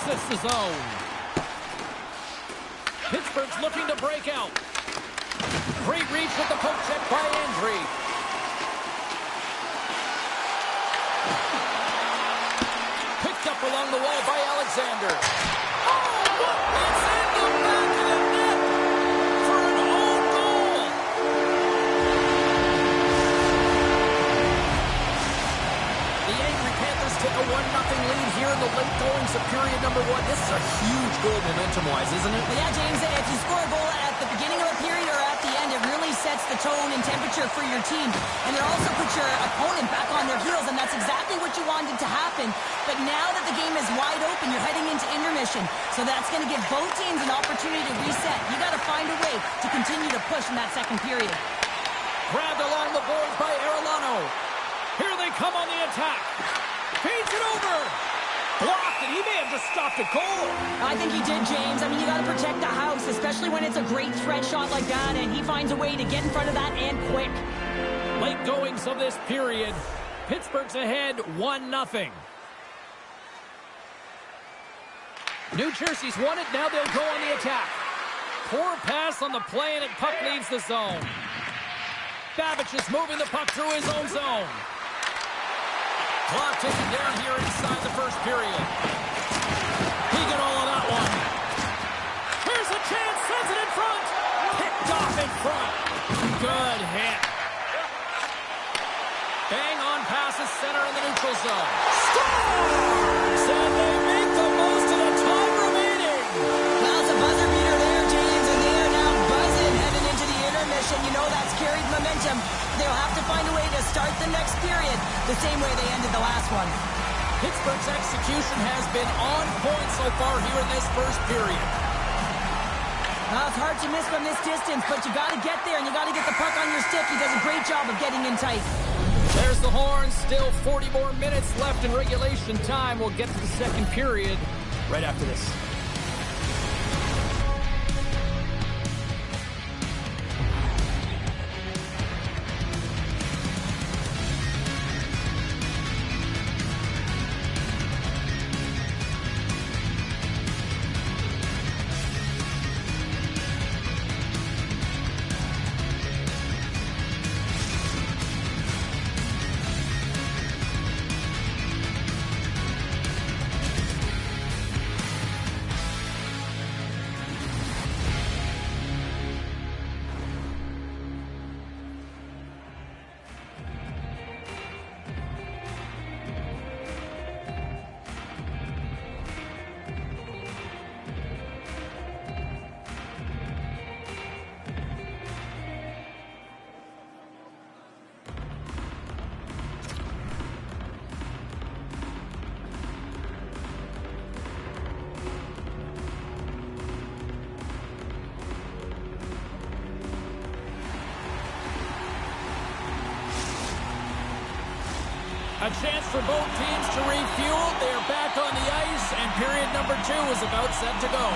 exits the zone. Pittsburgh's looking to break out. Great reach with the poke check by Andre. Picked up along the wall by Alexander. Oh, it's in the back of the net for an own goal. The angry Panthers take a 1-0 lead here in the late goings of period number 1. This is a huge goal momentum-wise, isn't it? Well, yeah, James, if you score a goal at the beginning of a period or at the end, it really sets the tone and temperature for your team. And it also puts your opponent back on their heels, and that's exactly what you wanted to happen. But now that the game is wide open, you're heading into intermission. So that's going to give both teams an opportunity to reset. You got to find a way to continue to push in that second period. Grabbed along the boards by Arellano. Here they come on the attack. Feeds it over. Blocked, and he may have just stopped a goal. I think he did, James. I mean, you got to protect the house, especially when it's a great threat shot like that, and he finds a way to get in front of that and quick. Late goings of this period. Pittsburgh's ahead 1-0. New Jersey's won it. Now they'll go on the attack. Poor pass on the play, and puck leaves the zone. Babbage is moving the puck through his own zone. Clock ticking down here inside the first period. He got all of that one. Here's a chance, sends it in front. Picked off in front. Good hit. Bang on passes center in the neutral zone. Scores! And they make the most of the time remaining. Well, it's a buzzer beater there, James, and they are now buzzing heading into the intermission. You know that's carried momentum. They'll have to find a way to start the next period the same way they ended the last one. Pittsburgh's execution has been on point so far here in this first period. Now, it's hard to miss from this distance, but you got to get there, and you got to get the puck on your stick. He does a great job of getting in tight. There's the horn. Still 40 more minutes left in regulation time. We'll get to the second period right after this. A chance for both teams to refuel. They are back on the ice, and period number 2 is about set to go.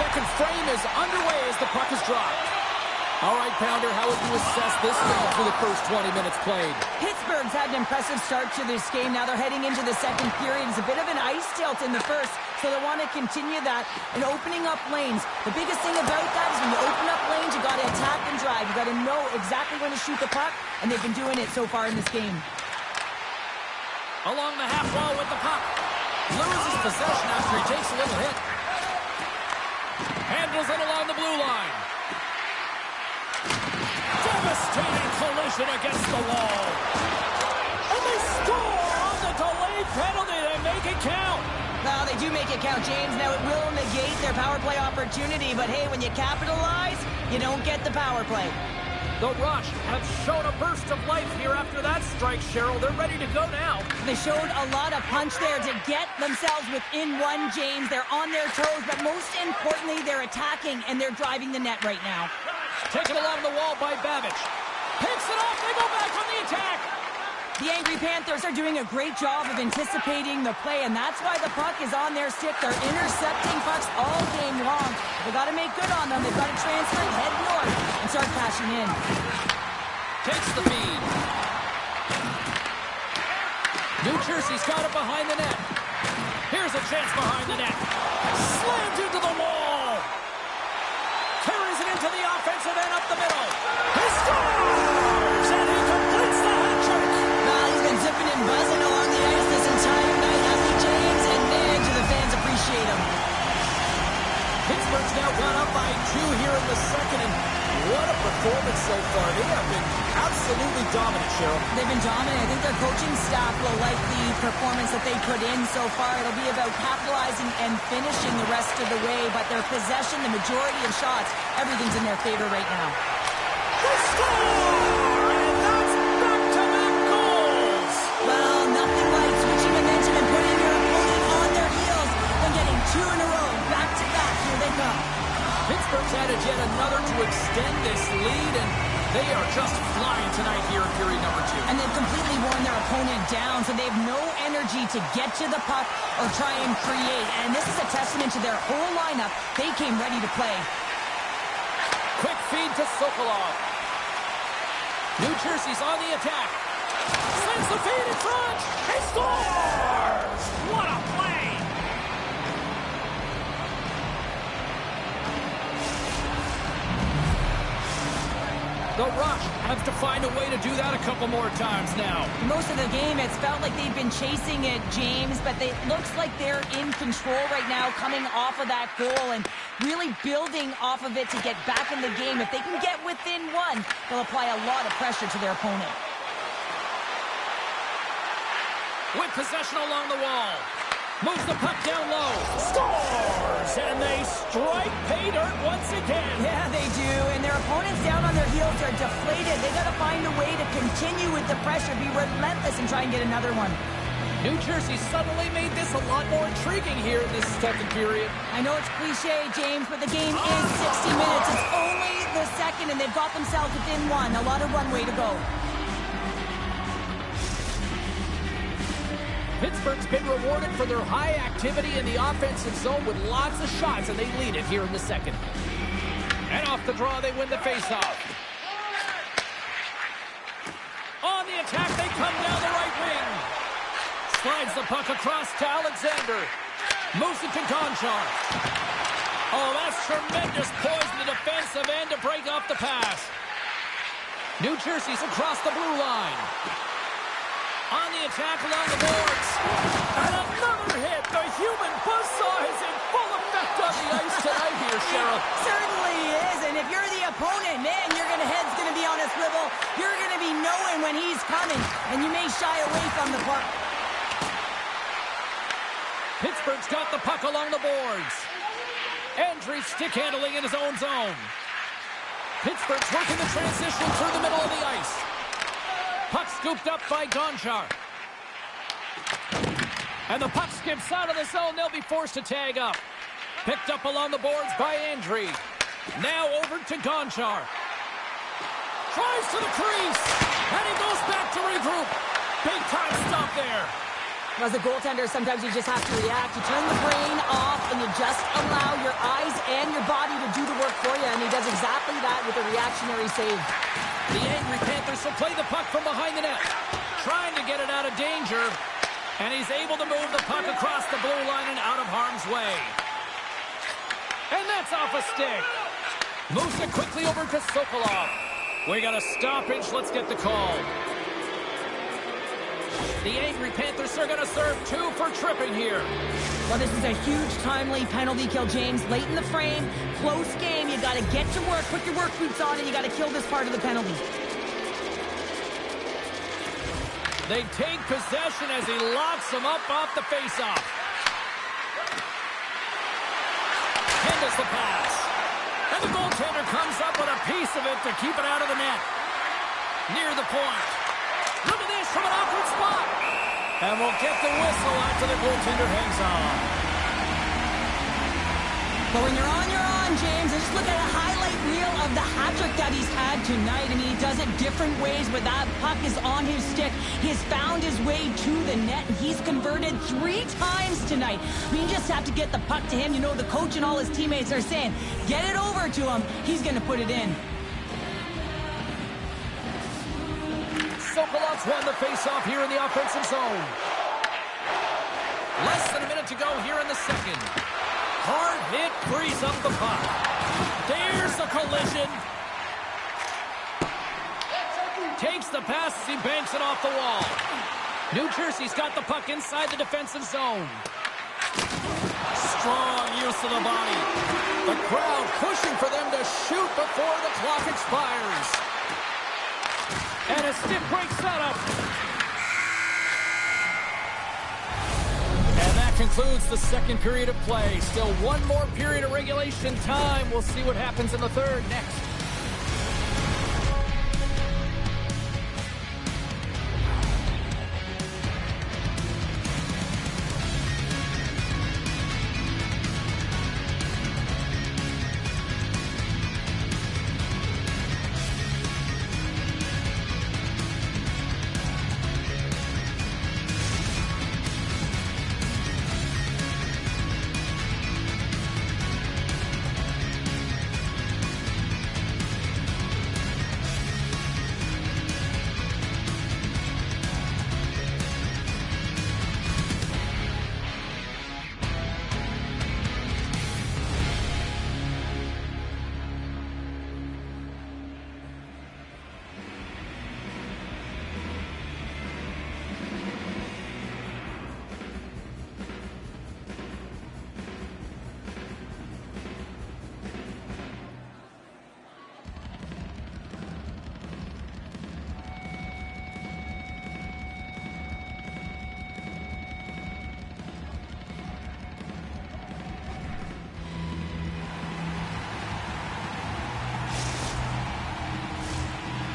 Second frame is underway as the puck is dropped. All right, Pounder, how would you assess this game for the first 20 minutes played? Pittsburgh's had an impressive start to this game. Now they're heading into the second period. It's a bit of an ice tilt in the first, so they want to continue that and opening up lanes. The biggest thing about that is when you open up lanes, you got to attack and drive. You got to know exactly when to shoot the puck, and they've been doing it so far in this game. Along the half wall with the puck. Loses possession after he takes a little hit. Handles it along the blue line. Devastating collision against the wall. And they score on the delayed penalty. They make it count. Well, they do make it count, James. Now, it will negate their power play opportunity, but hey, when you capitalize, you don't get the power play. The Rush have shown a burst of life here after that strike, Cheryl. They're ready to go now. They showed a lot of punch there to get themselves within one, James. They're on their toes, but most importantly, they're attacking and they're driving the net right now. Taken along the wall by Babbage. Picks it off. They go back on the attack. The Angry Panthers are doing a great job of anticipating the play, and that's why the puck is on their stick. They're intercepting pucks all game long. They've got to make good on them. They've got to transfer and head north and start cashing in. Takes the feed. New Jersey's got it behind the net. Here's a chance behind the net. Slammed into the wall. Carries it into the offensive end up the middle. He scores! And he completes the hat trick. Well, he's been zipping and buzzing along the ice this entire night, hasn't he, James? And man, do the fans appreciate him. Pittsburgh's now gone up by 2 here in the second, and what a performance so far. They have been absolutely dominant, Cheryl. They've been dominant. I think their coaching staff will like the performance that they put in so far. It'll be about capitalizing and finishing the rest of the way, but their possession, the majority of shots, everything's in their favor right now. They score! And that's back-to-back goals! Well, nothing like switching momentum and putting your opponent on their heels and getting 2 in a row, back-to-back. Here they come. Pittsburgh's added yet another to extend this lead, and they are just flying tonight here in period number 2. And they've completely worn their opponent down, so they have no energy to get to the puck or try and create. And this is a testament to their whole lineup. They came ready to play. Quick feed to Sokolov. New Jersey's on the attack. Sends the feed in front. He scores! What a play! The Rush has to find a way to do that a couple more times now. Most of the game, it's felt like they've been chasing it, James, but it looks like they're in control right now, coming off of that goal and really building off of it to get back in the game. If they can get within 1, they'll apply a lot of pressure to their opponent. With possession along the wall. Moves the puck down low. Scores! And they strike pay dirt once again. Yeah, they do. And their opponents down on their heels are deflated. They got to find a way to continue with the pressure, be relentless, and try and get another one. New Jersey suddenly made this a lot more intriguing here in this second period. I know it's cliche, James, but the game is 60 minutes. It's only the second, and they've got themselves within 1. A lot of runway to go. Pittsburgh's been rewarded for their high activity in the offensive zone with lots of shots, and they lead it here in the second. And off the draw, they win the faceoff. On the attack, they come down the right wing. Slides the puck across to Alexander. Moves it to Gonchar. Oh, that's tremendous poise in the defensive end to break off the pass. New Jersey's across the blue line. On the attack along the boards. And another hit. The human buzzsaw is in full effect on the ice tonight here, Cheryl. It certainly is. And if you're the opponent, man, your head's going to be on a swivel. You're going to be knowing when he's coming. And you may shy away from the puck. Pittsburgh's got the puck along the boards. Andrew stick handling in his own zone. Pittsburgh's working the transition through the middle of the ice. Puck scooped up by Gonchar. And the puck skips out of the zone. They'll be forced to tag up. Picked up along the boards by Andre. Now over to Gonchar. Tries to the crease. And he goes back to regroup. Big time stop there. As a goaltender, sometimes you just have to react. You turn the brain off and you just allow your eyes and your body to do the work for you. And he does exactly that with a reactionary save. The angry Panthers will play the puck from behind the net. Trying to get it out of danger. And he's able to move the puck across the blue line and out of harm's way. And that's off a stick. Moves it quickly over to Sokolov. We got a stoppage. Let's get the call. The angry Panthers are going to serve 2 for tripping here. Well, this is a huge timely penalty kill, James. Late in the frame, close game. You got to get to work, put your work boots on, and you got to kill this part of the penalty. They take possession as he locks him up off the faceoff. Handles the pass. And the goaltender comes up with a piece of it to keep it out of the net. Near the point. Look at this from an awkward spot. And we'll get the whistle after the goaltender hangs on. But when you're on, James. And just look at a highlight reel of the hat-trick that he's had tonight. I mean, he does it different ways, but that puck is on his stick. He has found his way to the net, and he's converted 3 times tonight. I mean, you just have to get the puck to him. You know, the coach and all his teammates are saying, get it over to him. He's going to put it in. Sokolov's won the faceoff here in the offensive zone. Less than a minute to go here in the second. Hard hit frees up the puck. There's the collision. Takes the pass as he banks it off the wall. New Jersey's got the puck inside the defensive zone. Strong use of the body. The crowd pushing for them to shoot before the clock expires. And a stiff break setup. And that concludes the second period of play. Still one more period of regulation time. We'll see what happens in the third next.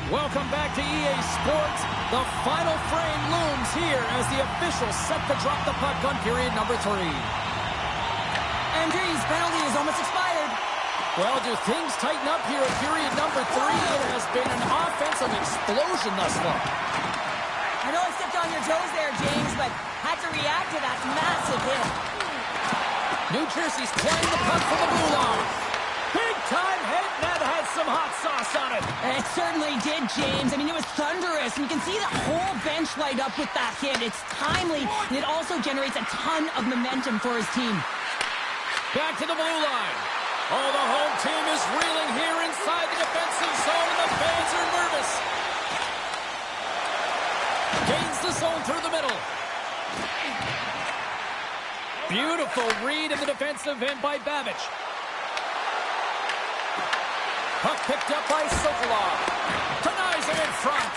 Welcome back to EA Sports. The final frame looms here as the officials set to drop the puck on period number 3. Andrews, penalty is almost expired. Well, do things tighten up here at period number 3? It has been an offensive explosion thus far. I know I stepped on your toes there, James, but had to react to that massive hit. New Jersey's playing the puck from the blue line. Big-time hit, that had some hot sauce on it. It certainly did, James. I mean, it was thunderous. And you can see the whole bench light up with that hit. It's timely, and it also generates a ton of momentum for his team. Back to the blue line. Oh, the home team is reeling here inside the defensive zone, and the fans are nervous. Gains the zone through the middle. Beautiful read in the defensive end by Babic. Puck picked up by Sokolov. Denies it in front.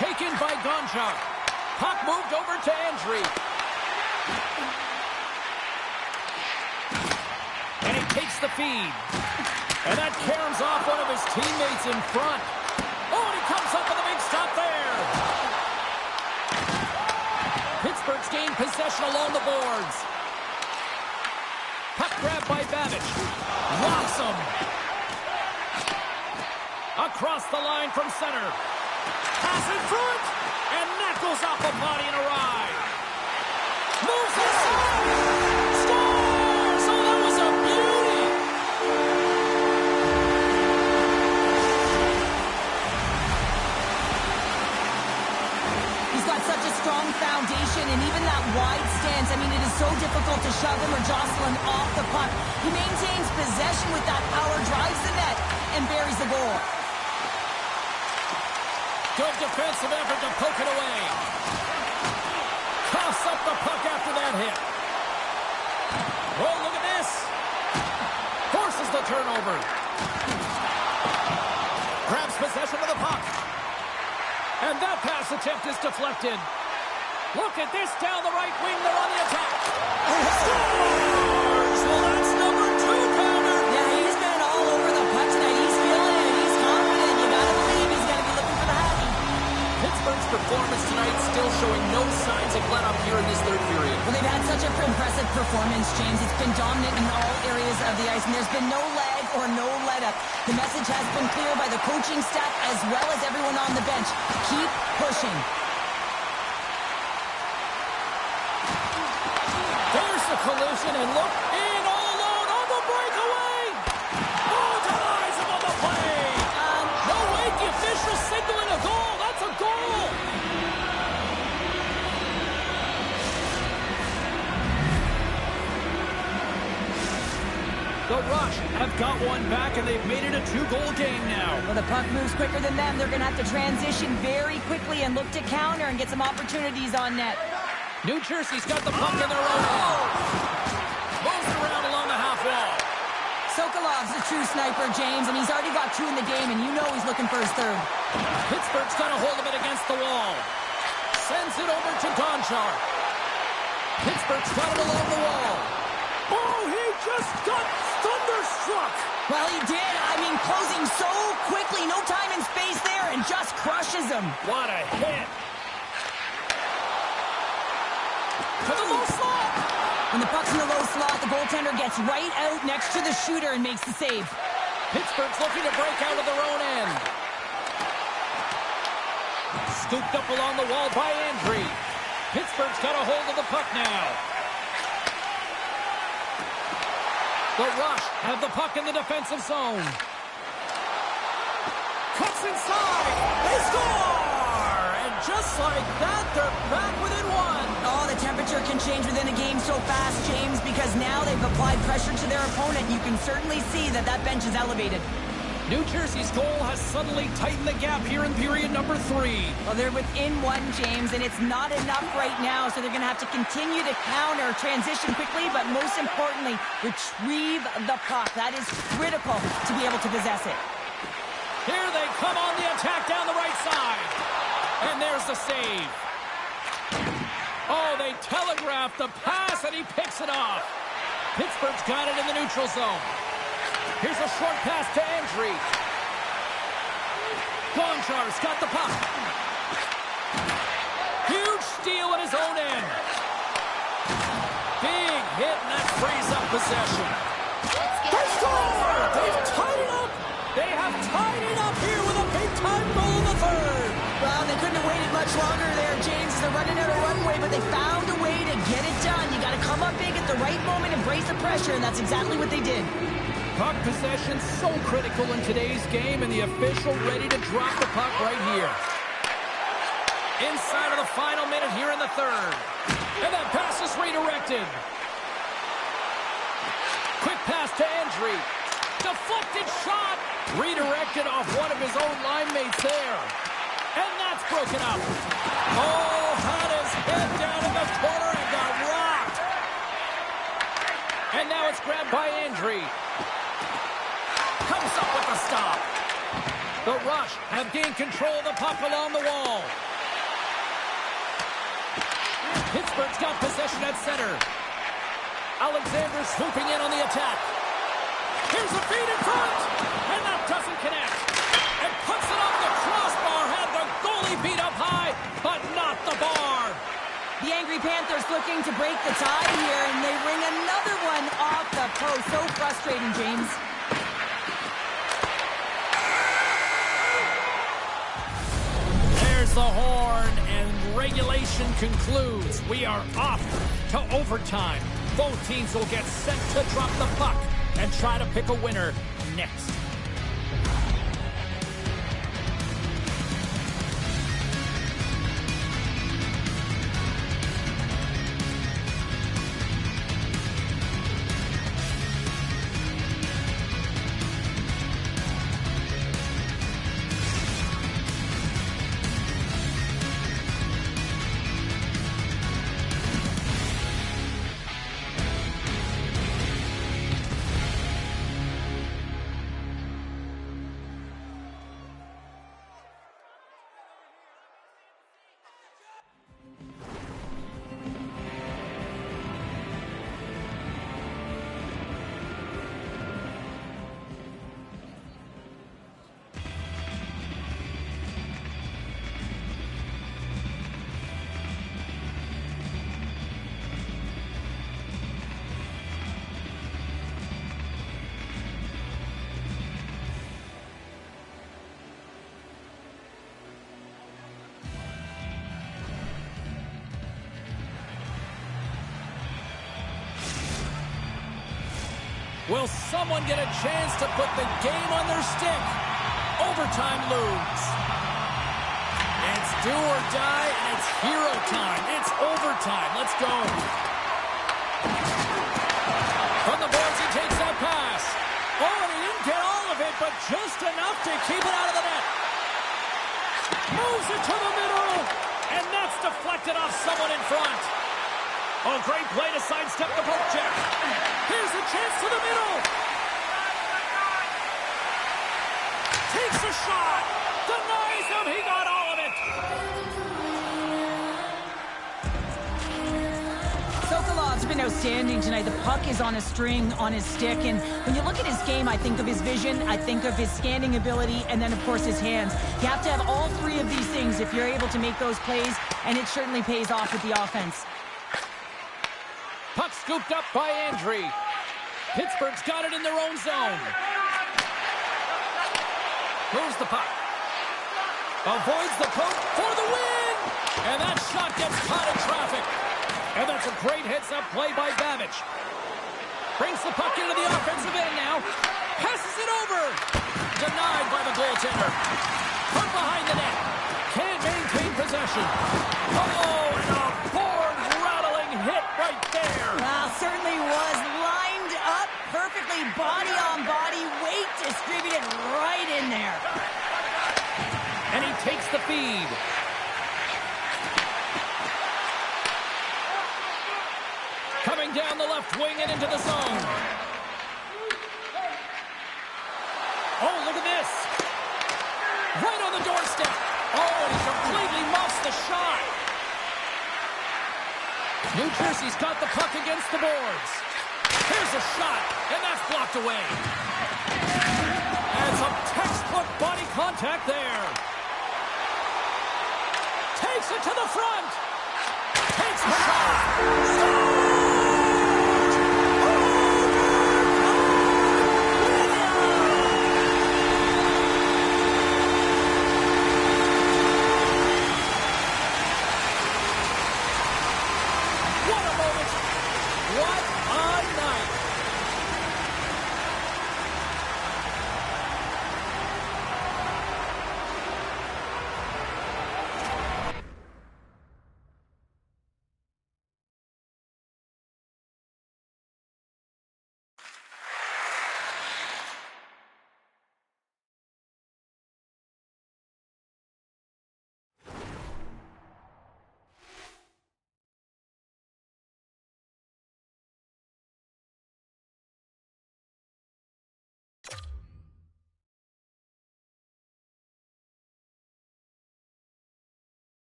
Taken by Gonchar. Puck moved over to Andry. And he takes the feed. And that caroms off one of his teammates in front. Oh, and he comes up with a big stop there. Pittsburgh's gained possession along the boards. Puck grabbed by Babic. Locks him. Across the line from center. Pass in front. And that goes off a body and a ride. Moves inside. Scores! Oh, that was a beauty. He's got such a strong foundation, and even that wide stance, I mean, it is so difficult to shove him or jostle him off the puck. He maintains possession with that power, drives the net, and buries the goal. Good defensive effort to poke it away. Coughs up the puck after that hit. Oh, look at this. Forces the turnover. Grabs possession of the puck. And that pass attempt is deflected. Look at this down the right wing. They're on the attack. Scores! Well, that's number 2, Pounder. Yeah, he's been all over the puck tonight. He's feeling it. He's confident. You gotta believe he's gonna be looking for the hattie. Pittsburgh's performance tonight still showing no signs of let-up here in this third period. Well, they've had such an impressive performance, James. It's been dominant in all areas of the ice, and there's been no lag or no let-up. The message has been clear by the coaching staff as well as everyone on the bench. Keep pushing. There's the collision, and look, in all alone on the breakaway. Oh, denies him on the play. No, wait, the official signaling a goal. That's a goal. The Rush have got one back, and they've made it a 2-goal game now. Well, the puck moves quicker than them. They're going to have to transition very quickly and look to counter and get some opportunities on net. New Jersey's got the puck in their own end. Moves it around along the half wall. Sokolov's a true sniper, James, and he's already got 2 in the game, and you know he's looking for his 3rd. Pittsburgh's got a hold of it against the wall. Sends it over to Gonchar. Pittsburgh's got it along the wall. Oh, he just got thunderstruck. Well, he did. I mean, closing so quickly. No time and space there, and just crushes him. What a hit. To the low slot. When the puck's in the low slot, the goaltender gets right out next to the shooter and makes the save. Pittsburgh's looking to break out of their own end. Scooped up along the wall by Andre. Pittsburgh's got a hold of the puck now. The Rush have the puck in the defensive zone. Cuts inside. They score! And just like that, they're back within 1. Oh, the temperature can change within a game so fast, James, because now they've applied pressure to their opponent. You can certainly see that that bench is elevated. New Jersey's goal has suddenly tightened the gap here in period number 3. Well, they're within 1, James, and it's not enough right now, so they're going to have to continue to counter, transition quickly, but most importantly, retrieve the puck. That is critical to be able to possess it. Here they come on the attack down the right side. And there's the save. Oh, they telegraphed the pass, and he picks it off. Pittsburgh's got it in the neutral zone. Here's a short pass to Andre. Gonchar's got the puck. Huge steal at his own end. Big hit, and that frees up possession. They score! They've tied it up! They have tied it up here with a big-time goal in the 3rd. Well, they couldn't have waited much longer there, James, as they're running out of runway, but they found a way to get it done. You got to come up big at the right moment and brace the pressure, and that's exactly what they did. Puck possession so critical in today's game, and the official ready to drop the puck right here. Inside of the final minute here in the 3rd. And that pass is redirected. Quick pass to Andre. Deflected shot. Redirected off one of his own line mates there. And that's broken up. Oh, had his head down in the corner and got rocked. And now it's grabbed by Andre. Comes up with a stop. The Rush have gained control of the puck along the wall. Pittsburgh's got possession at center. Alexander swooping in on the attack. Here's a feed in front. And that doesn't connect. And puts it off the crossbar. Had the goalie beat up high, but not the bar. The Angry Panthers looking to break the tie here, and they ring another one off the post. So frustrating, James. The horn, and regulation concludes. We are off to overtime. Both teams will get set to drop the puck and try to pick a winner next. Will someone get a chance to put the game on their stick? Overtime looms. It's do or die, and it's hero time. It's overtime. Let's go. From the boards, he takes that pass. Takes it to the middle. And that's deflected off someone in front. Oh, great play to sidestep the poke check. Here's a chance to the middle. Takes a shot. Denies him. He got all of it. Sokolov's been outstanding tonight. The puck is on a string on his stick. And when you look at his game, I think of his vision, I think of his scanning ability, and then, of course, his hands. You have to have all three of these things if you're able to make those plays, and it certainly pays off with the offense. Puck scooped up by Andre. Pittsburgh's got it in their own zone. Moves the puck. Avoids the poke for the win! And that shot gets caught in traffic. And that's a great heads-up play by Babbage. Brings the puck into the offensive end now. Passes it over. Denied by the goaltender. Put behind the net. Can't maintain possession. Oh, and a board-rattling hit right there. Well, certainly was lined up perfectly, body on body, weight distributed right in there. And he takes the feed. Coming down the left wing and into the zone. Oh, look at this. Right on the doorstep. Oh, he completely muffs the shot. New Jersey's got the puck against the boards. Here's a shot, and that's blocked away. And some textbook body contact there. Takes it to the front. Takes the shot.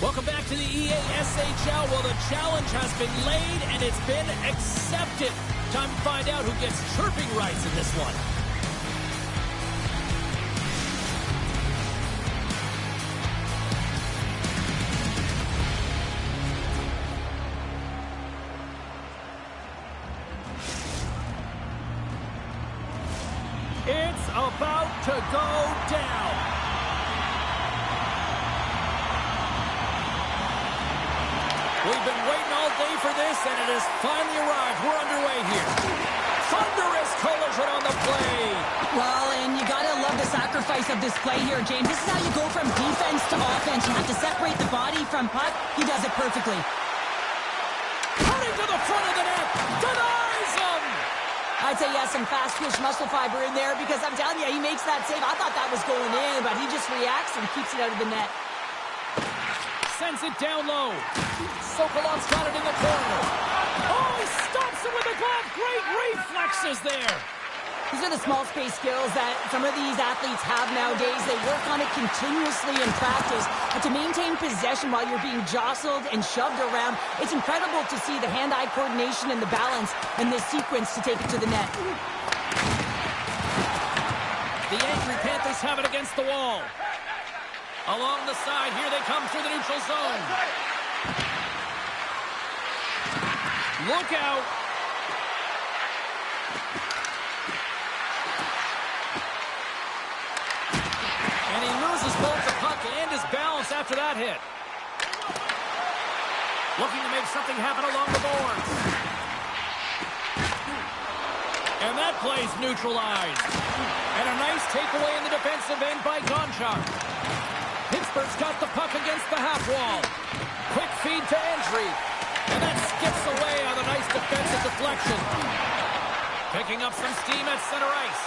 Welcome back to the EASHL. Well, the challenge has been laid and it's been accepted. Time to find out who gets chirping rights in this one. It's about to go down. We've been waiting all day for this, and it has finally arrived. We're underway here. Thunderous collision on the play. Well, and you got to love the sacrifice of this play here, James. This is how you go from defense to offense. You have to separate the body from puck. He does it perfectly. Cutting to the front of the net. Denies him. I'd say, yes, some fast-twitch muscle fiber in there because I'm telling you, he makes that save. I thought that was going in, but he just reacts and keeps it out of the net. Sends it down low. Sokolov's got it in the corner. Oh, he stops it with a glove. Great reflexes there. These are the small space skills that some of these athletes have nowadays. They work on it continuously in practice. But to maintain possession while you're being jostled and shoved around, it's incredible to see the hand-eye coordination and the balance in this sequence to take it to the net. The angry Panthers have it against the wall. Along the side, here they come through the neutral zone. Look out. And he loses both the puck and his balance after that hit. Looking to make something happen along the boards. And that play's neutralized. And a nice takeaway in the defensive end by Gonchar. Pittsburgh's got the puck against the half wall. Quick feed to Entry. And that skips away on a nice defensive deflection. Picking up some steam at center ice.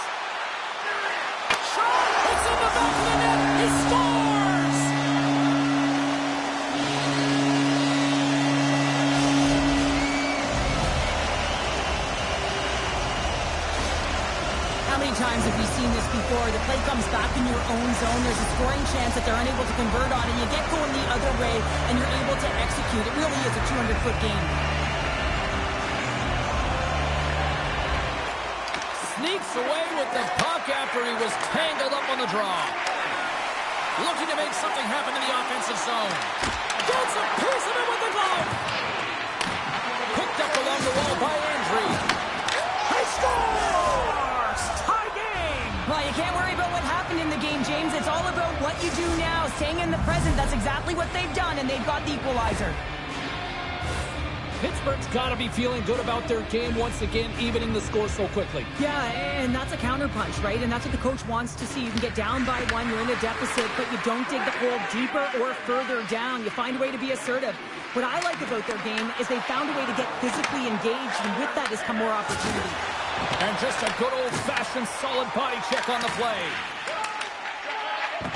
Shot! It's in the back of the net! He scores! How many times have we seen this before? The play comes back in your own zone. There's a scoring chance that they're unable to convert on it. You get going the other way, and you're able to execute. It really is a 200-foot game. Sneaks away with the puck after he was tangled up on the draw. Looking to make something happen in the offensive zone. Gets a piece of it with the glove. Picked up along the wall by Andrew. He scores! Tie game! Well, you can't worry about what happened in the game, James. It's all about what you do now, staying in the present. That's exactly what they've done, and they've got the equalizer. Pittsburgh's got to be feeling good about their game once again, evening the score so quickly. Yeah, and that's a counterpunch, right? And that's what the coach wants to see. You can get down by one, you're in a deficit, but you don't dig the hole deeper or further down. You find a way to be assertive. What I like about their game is they found a way to get physically engaged, and with that has come more opportunity. And just a good old-fashioned solid body check on the play.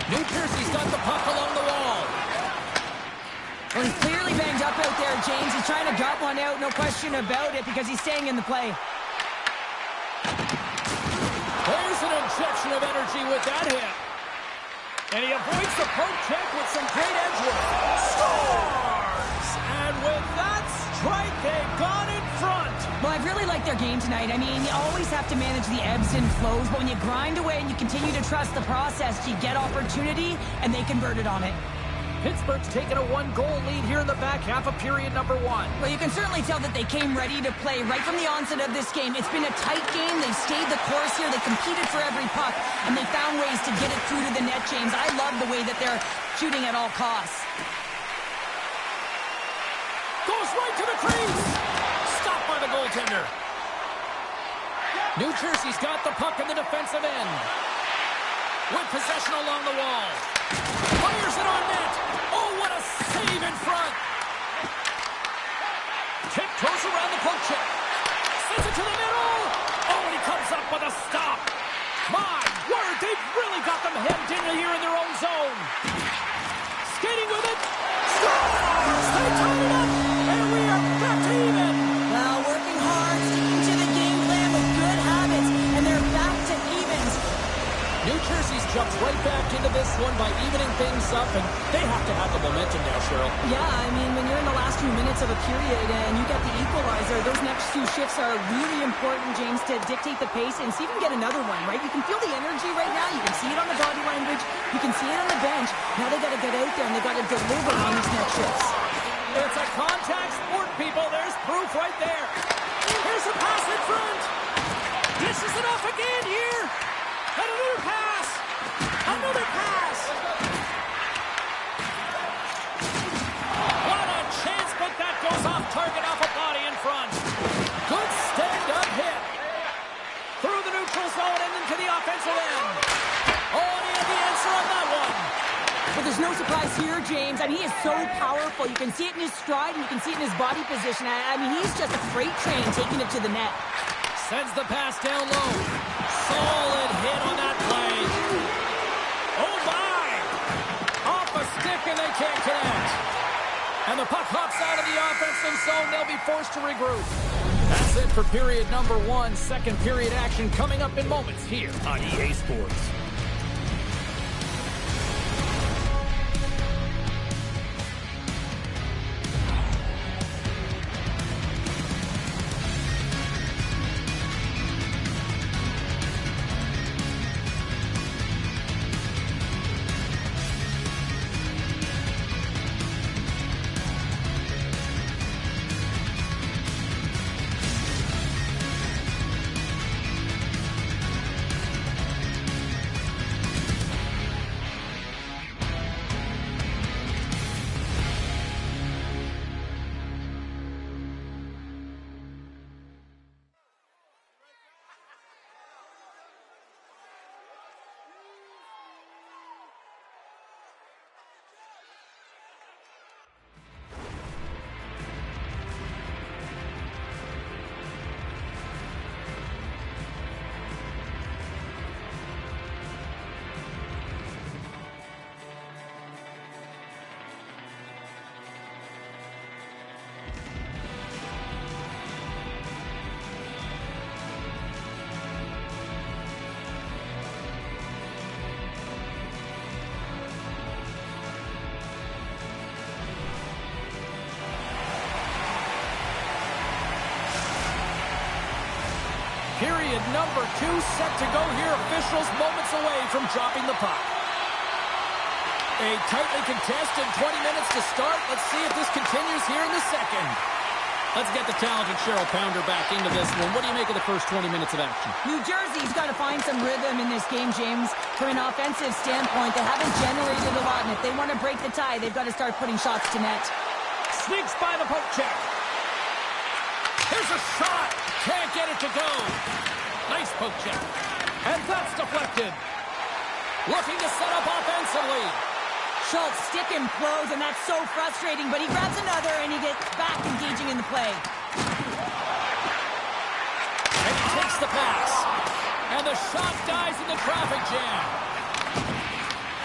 New Jersey's got the puck along the wall. Well, he's clearly banged up out there, James. He's trying to gut one out, no question about it, because he's staying in the play. There's an injection of energy with that hit. And he avoids the poke check with some great edge work. Scores! And with that strike, they've gone in front. Well, I've really liked their game tonight. I mean, you always have to manage the ebbs and flows, but when you grind away and you continue to trust the process, you get opportunity, and they converted on it. Pittsburgh's taken a one-goal lead here in the back half of period number one. Well, you can certainly tell that they came ready to play right from the onset of this game. It's been a tight game. They've stayed the course here. They competed for every puck, and they found ways to get it through to the net, James. I love the way that they're shooting at all costs. Goes right to the crease. Stopped by the goaltender. New Jersey's got the puck in the defensive end. With possession along the wall. Fires it on net. Oh, what a save in front. Tiptoes around the poke check. Sends it to the middle. Oh, and he comes up with a stop. My word, they've really got them hemmed in here in their own zone. Skating with it. Scores! They tied it up. And we are back to even. Well, working hard, sticking to the game plan with good habits, and they're back to evens. New Jersey's job jumped right back into this one by evening things up, and they have to have the momentum now, Cheryl. Yeah, I mean, when you're in the last few minutes of a period and you get the equalizer, those next few shifts are really important, James, to dictate the pace and see if you can get another one, right? You can feel the energy right now. You can see it on the body language. You can see it on the bench. Now they got to get out there and they got to deliver on these next shifts. It's a contact sport, people. There's proof right there. Here's a pass in front. This is enough again here. And another pass. Another pass. What a chance, but that goes off target, off a body in front. Good stand-up hit. Through the neutral zone and into the offensive end. Oh, and he had the answer on that one. But there's no surprise here, James. I mean, he is so powerful. You can see it in his stride, and you can see it in his body position. I mean, he's just a freight train taking it to the net. Sends the pass down low. Solid hit on that play. Oh, my! Off a stick, and they can't connect. And the puck hops out of the offensive zone. They'll be forced to regroup. That's it for period number 1. Second period action coming up in moments here on EA Sports. Period number 2 set to go here. Officials moments away from dropping the puck. A tightly contested 20 minutes to start. Let's see if this continues here in the second. Let's get the talented Cheryl Pounder back into this one. What do you make of the first 20 minutes of action? New Jersey's got to find some rhythm in this game, James. From an offensive standpoint, they haven't generated a lot, and if they want to break the tie, they've got to start putting shots to net. Sneaks by the poke check. Here's a shot. Can't get it to go. Nice poke check. And that's deflected. Looking to set up offensively. Schultz stick implodes, and that's so frustrating, but he grabs another, and he gets back engaging in the play. And he takes the pass. And the shot dies in the traffic jam.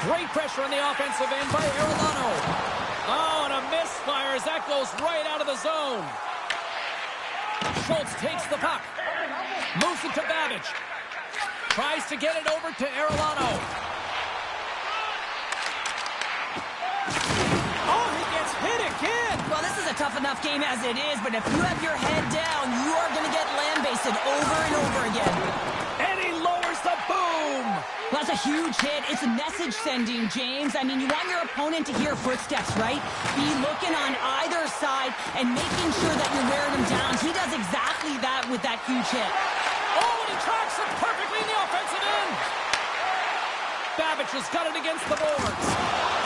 Great pressure on the offensive end by Arellano. Oh, and a misfire as that goes right out of the zone. Schultz takes the puck. Moves it to Babbage. Tries to get it over to Arellano. Oh, he gets hit again. Well, this is a tough enough game as it is, but if you have your head down, you are going to get land-basted over and over again. And he lowers the boom. Well, that's a huge hit. It's a message sending, James. I mean, you want your opponent to hear footsteps, right? Be looking on either side and making sure that you're wearing him down. He does exactly that with that huge hit. Oh, and he tracks it perfectly in the offensive end. Babbage has got it against the boards.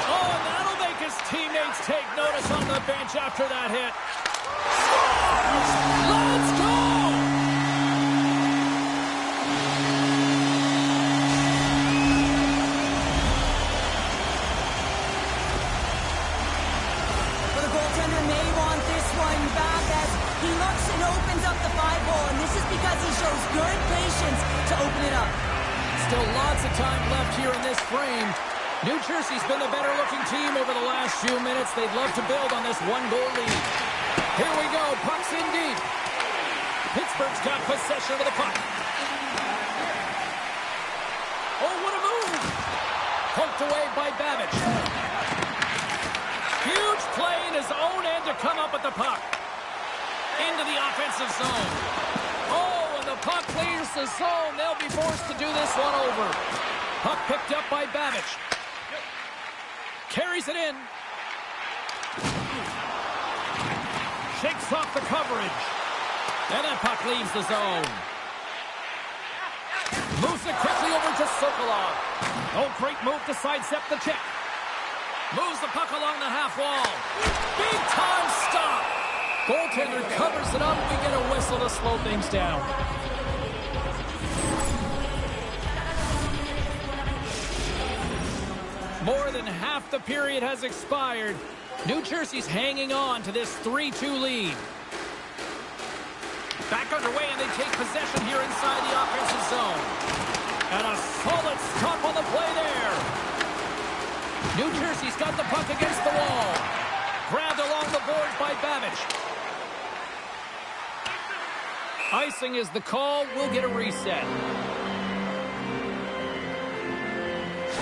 Oh, and that'll make his teammates take notice on the bench after that hit. Let's go! Well, the goaltender may want this one back as he looks and opens up the 5-hole, and this is because he shows good patience to open it up. Still lots of time left here in this frame. New Jersey's been the better-looking team over the last few minutes. They'd love to build on this one-goal lead. Here we go. Puck's in deep. Pittsburgh's got possession of the puck. Oh, what a move! controlled by Babbage. Huge play in his own end to come up with the puck. Into the offensive zone. Oh, and the puck leaves the zone. They'll be forced to do this one over. Puck picked up by Babbage. Carries it in. Shakes off the coverage. And that puck leaves the zone. Moves it quickly over to Sokolov. Oh, great move to sidestep the check. Moves the puck along the half wall. Big time stop. Goaltender covers it up. We get a whistle to slow things down. More than half the period has expired. New Jersey's hanging on to this 3-2 lead. Back underway, and they take possession here inside the offensive zone. And a solid stop on the play there. New Jersey's got the puck against the wall. Grabbed along the boards by Babbage. Icing is the call. We'll get a reset.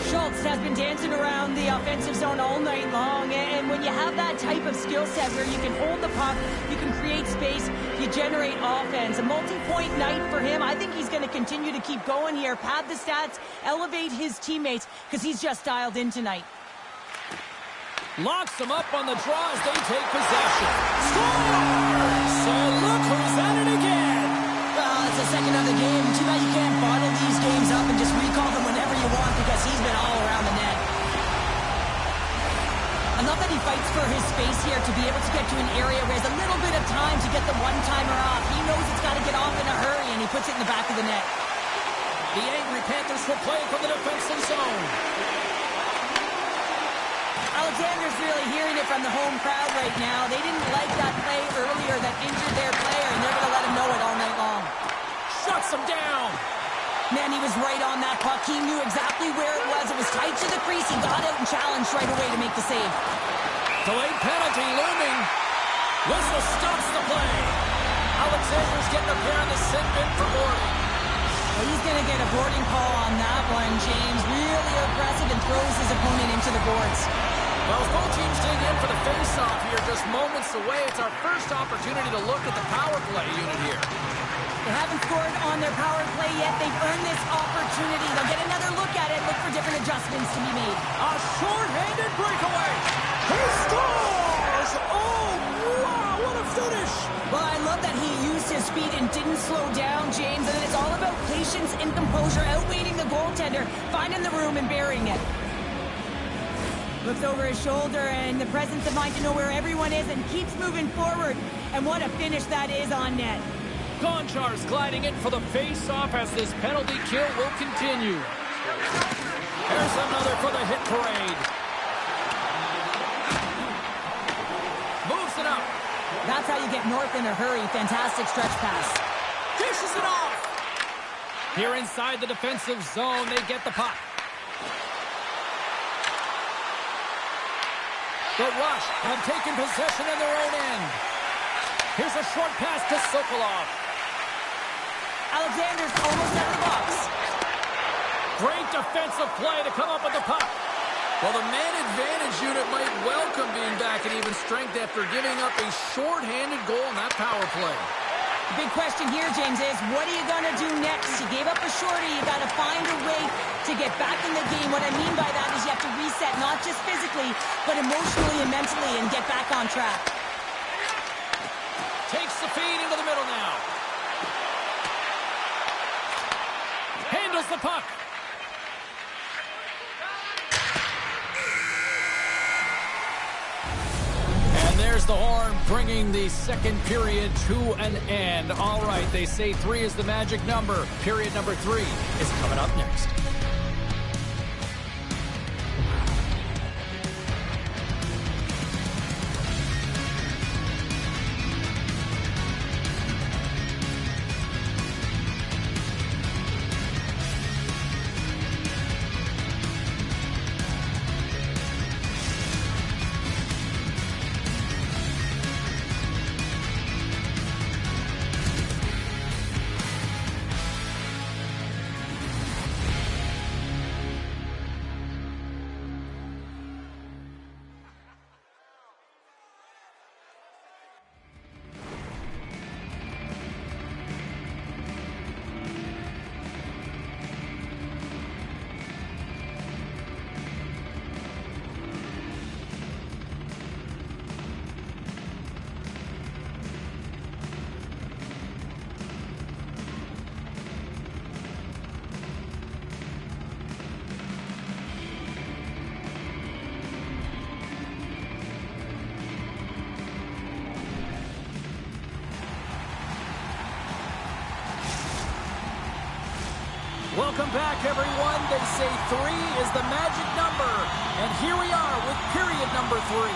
Schultz has been dancing around the offensive zone all night long, and when you have that type of skill set where you can hold the puck, you can create space, you generate offense. A multi-point night for him. I think he's going to continue to keep going here, pad the stats, elevate his teammates, because he's just dialed in tonight. Locks them up on the draw as they take possession. Scores! So look who's at it again. Well, it's the second of the game. Too bad you can't bottle these games up and just recall them whenever you want, because he's been all around the net. I love that he fights for his space here to be able to get to an area where he has a little bit of time to get the one-timer off. He knows it's got to get off in a hurry, and he puts it in the back of the net. The angry Panthers will play from the defensive zone. Alexander's really hearing it from the home crowd right now. They didn't like that play earlier that injured their player, and they're going to let him know it all night long. Shuts him down. Man, he was right on that puck. He knew exactly where it was. It was tight to the crease. He got out and challenged right away to make the save. Delayed penalty looming. Whistle stops the play. Alexander's getting a pair in the sin bin for boarding. Well, he's going to get a boarding call on that one, James. Really aggressive and throws his opponent into the boards. Well, as both teams dig in for the face-off here, just moments away, it's our first opportunity to look at the power play unit here. They haven't scored on their power play yet. They've earned this opportunity. They'll get another look at it, look for different adjustments to be made. A short-handed breakaway. He scores! Oh, wow, what a finish! Well, I love that he used his speed and didn't slow down, James. And it's all about patience and composure, outweighing the goaltender, finding the room and burying it. Looks over his shoulder and the presence of mind to know where everyone is and keeps moving forward. And what a finish that is on net. Gonchar's gliding in for the face-off as this penalty kill will continue. There's another for the hit parade. Moves it up. That's how you get north in a hurry. Fantastic stretch pass. Dishes it off. Here inside the defensive zone, they get the puck. The Rush have taken possession in their own end. Here's a short pass to Sokolov. Alexander's almost out of the box. Great defensive play to come up with the puck. Well, the man advantage unit might welcome being back at even strength after giving up a short-handed goal in that power play. The big question here, James, is what are you going to do next? You gave up a shorty. You got to find a way to get back in the game. What I mean by that is you have to reset, not just physically, but emotionally and mentally, and get back on track. Takes the feed into the middle now. Handles the puck. And there's the horn, bringing the second period to an end. All right, they say 3 is the magic number. Period number 3 is coming up next. Welcome back, everyone. They say 3 is the magic number. And here we are with period number 3.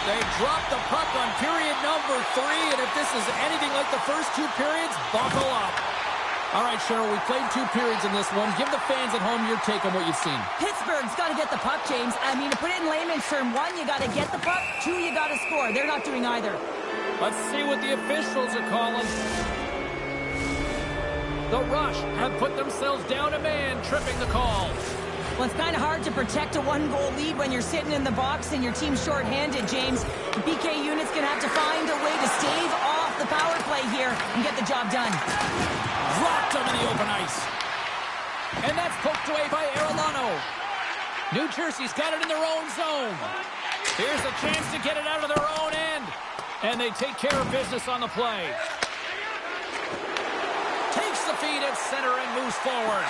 They dropped the puck on period number 3, and if this is anything like the first 2 periods, buckle up. All right, Cheryl, we played 2 periods in this one. Give the fans at home your take on what you've seen. Pittsburgh's got to get the puck, James. I mean, to put it in layman's term, 1, you got to get the puck. 2, you got to score. They're not doing either. Let's see what the officials are calling. The Rush have put themselves down a man, tripping the call. Well, it's kind of hard to protect a 1-goal lead when you're sitting in the box and your team's shorthanded, James. The PK unit's going to have to find a way to stave off the power play here and get the job done. Dropped him in the open ice. And that's poked away by Arellano. New Jersey's got it in their own zone. Here's a chance to get it out of their own end. And they take care of business on the play. Takes the feed at center and moves forward.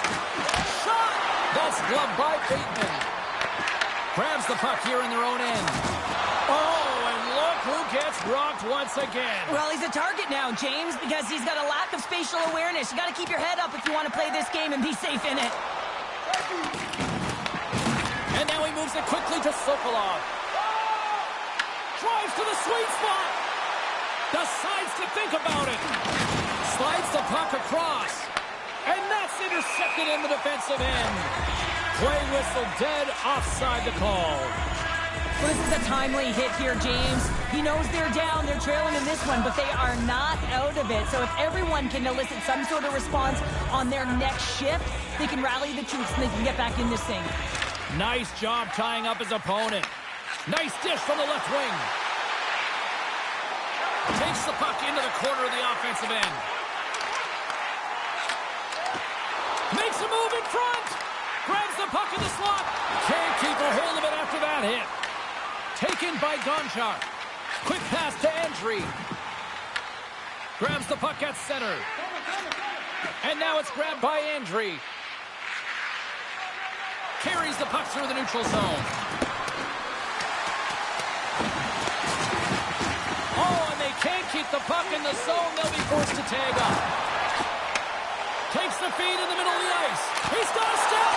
Shot! That's gloved by Bateman. Grabs the puck here in their own end. Oh, and look who gets rocked once again. Well, he's a target now, James, because he's got a lack of spatial awareness. You got to keep your head up if you want to play this game and be safe in it. And now he moves it quickly to Sokolov. Drives to the sweet spot. Decides to think about it. Slides the puck across. And that's intercepted in the defensive end. Play whistle dead, offside the call. Well, this is a timely hit here, James. He knows they're down, they're trailing in this one, but they are not out of it. So if everyone can elicit some sort of response on their next shift, they can rally the troops and they can get back in this thing. Nice job tying up his opponent. Nice dish from the left wing. Takes the puck into the corner of the offensive end. Makes a move in front. Grabs the puck in the slot. Can't keep a hold of it after that hit. Taken by Gonchar. Quick pass to Andre. Grabs the puck at center. And now it's grabbed by Andre. Carries the puck through the neutral zone. Oh, and they can't keep the puck in the zone. They'll be forced to tag up. Takes the feed in the middle of the ice. He's got a step.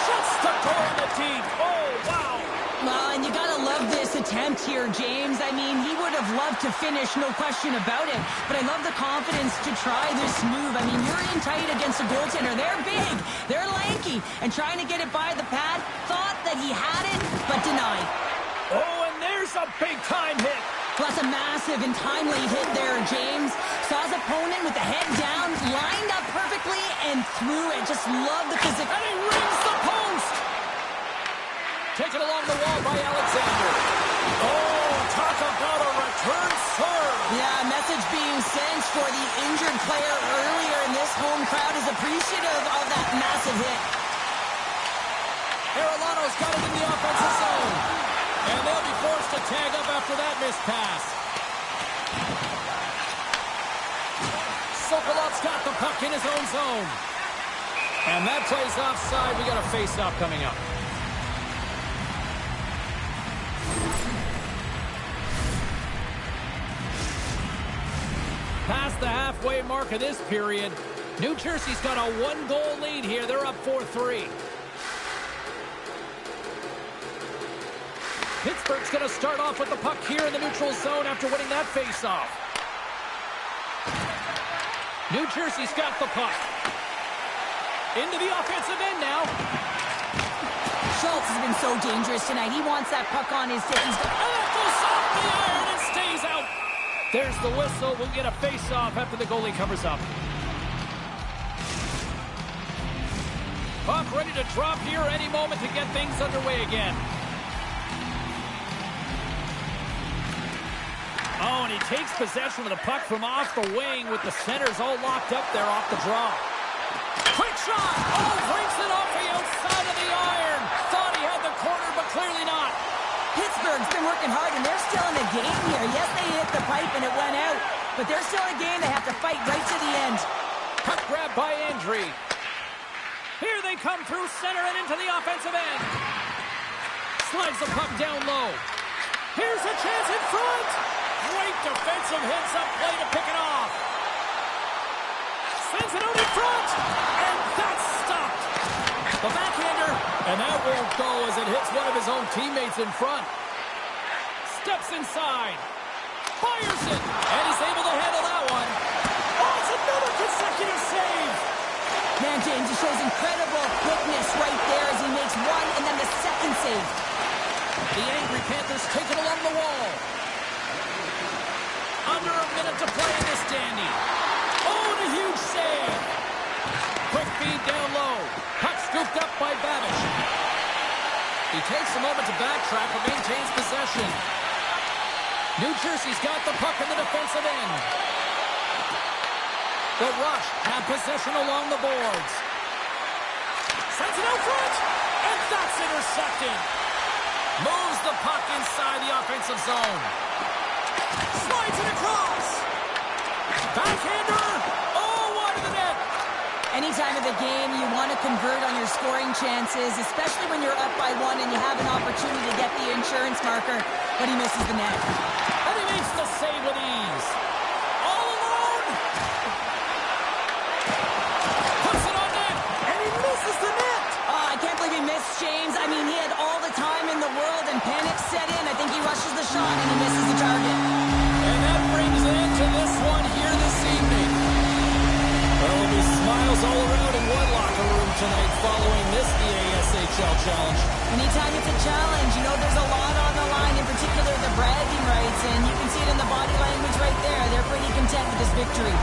Shuts the door in the deep. Oh, wow. Well, and you got to love this attempt here, James. I mean, he would have loved to finish, no question about it. But I love the confidence to try this move. I mean, you're in tight against a goaltender. They're big. They're lanky. And trying to get it by the pad, thought that he had it, but denied. Oh, and there's a big-time hit. Plus a massive and timely hit there, James. Saw his opponent with the head down, lined up perfectly, and threw it. Just love the physical. And he rings the post. Taken along the wall by Alexander. Oh, talk about a return serve. Yeah, a message being sent for the injured player earlier, and this home crowd is appreciative of that massive hit. Arellano's got it in the offensive zone. And they'll be forced to tag up after that missed pass. Sokolov's got the puck in his own zone. And that plays offside. We got a face-off coming up. Past the halfway mark of this period, New Jersey's got a 1-goal lead here. They're up 4-3. Pittsburgh's going to start off with the puck here in the neutral zone after winning that faceoff. New Jersey's got the puck. Into the offensive end now. Schultz has been so dangerous tonight. He wants that puck on his stick. And that goes off the iron and stays out. There's the whistle. We'll get a face-off after the goalie covers up. Puck ready to drop here any moment to get things underway again. Oh, and he takes possession of the puck from off the wing with the centers all locked up there off the draw. Quick shot! Oh, breaks it off the outside of the iron. Thought he had the corner, but clearly not. Pittsburgh's been working hard, and they're still in the game here. Yes, they hit the pipe, and it went out. But they're still in a game. They have to fight right to the end. Puck grab by Andre. Here they come through center and into the offensive end. Slides the puck down low. Here's a chance in front. Great defensive hits up play to pick it off. Sends it out in front. And that's stopped. And that won't go as it hits one of his own teammates in front. Steps inside. Fires it. And he's able to handle that one. Oh, it's another consecutive save. Man, James, he shows incredible quickness right there as he makes one and then the second save. The angry Panthers take it along the wall. Under a minute to play in this dandy. Oh, and a huge save. Quick feed down low. Puck scooped up by Babish. He takes a moment to backtrack but maintains possession. New Jersey's got the puck in the defensive end. The Rush have possession along the boards. Sends it out front, and that's intercepted. Moves the puck inside the offensive zone. Slides it across. Backhander. Oh, wide of the net. Anytime of the game, you want to convert on your scoring chances, especially when you're up by one and you have an opportunity to get the insurance marker, but he misses the net. And he makes the save with ease. All alone. Puts it on net, and he misses the net. Oh, I can't believe he missed, James. I mean, he had all the time in the world, and panic set in. I think he rushes the shot, and he misses the target. And that brings an end to this one here this evening. There will be smiles all around in one locker room tonight following this ASHL challenge. Anytime it's a challenge, you know there's a lot on the line, in particular the bragging rights, and you can see it in the body language right there. They're pretty content with this victory.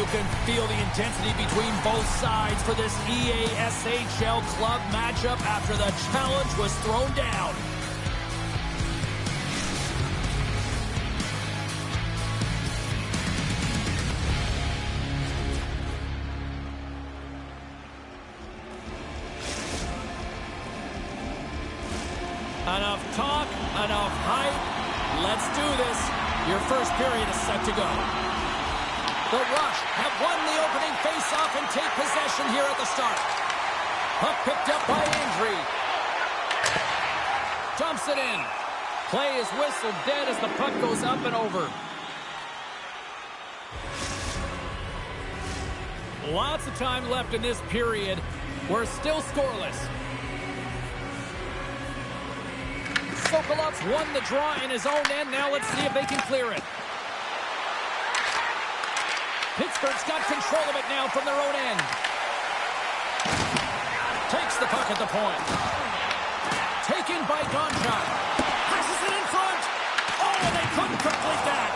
you can feel the intensity between both sides for this EASHL club matchup after the challenge was thrown down. Enough talk, enough hype. Let's do this. Your first period is set to go. The Rush have won the opening face-off and take possession here at the start. Puck picked up by Andry. Dumps it in. Play is whistled dead as the puck goes up and over. Lots of time left in this period. We're still scoreless. Sokolov's won the draw in his own end. Now let's see if they can clear it. Pittsburgh's got control of it now from their own end. Takes the puck at the point. Taken by Gonchar. Passes it in front. Oh, they couldn't complete that.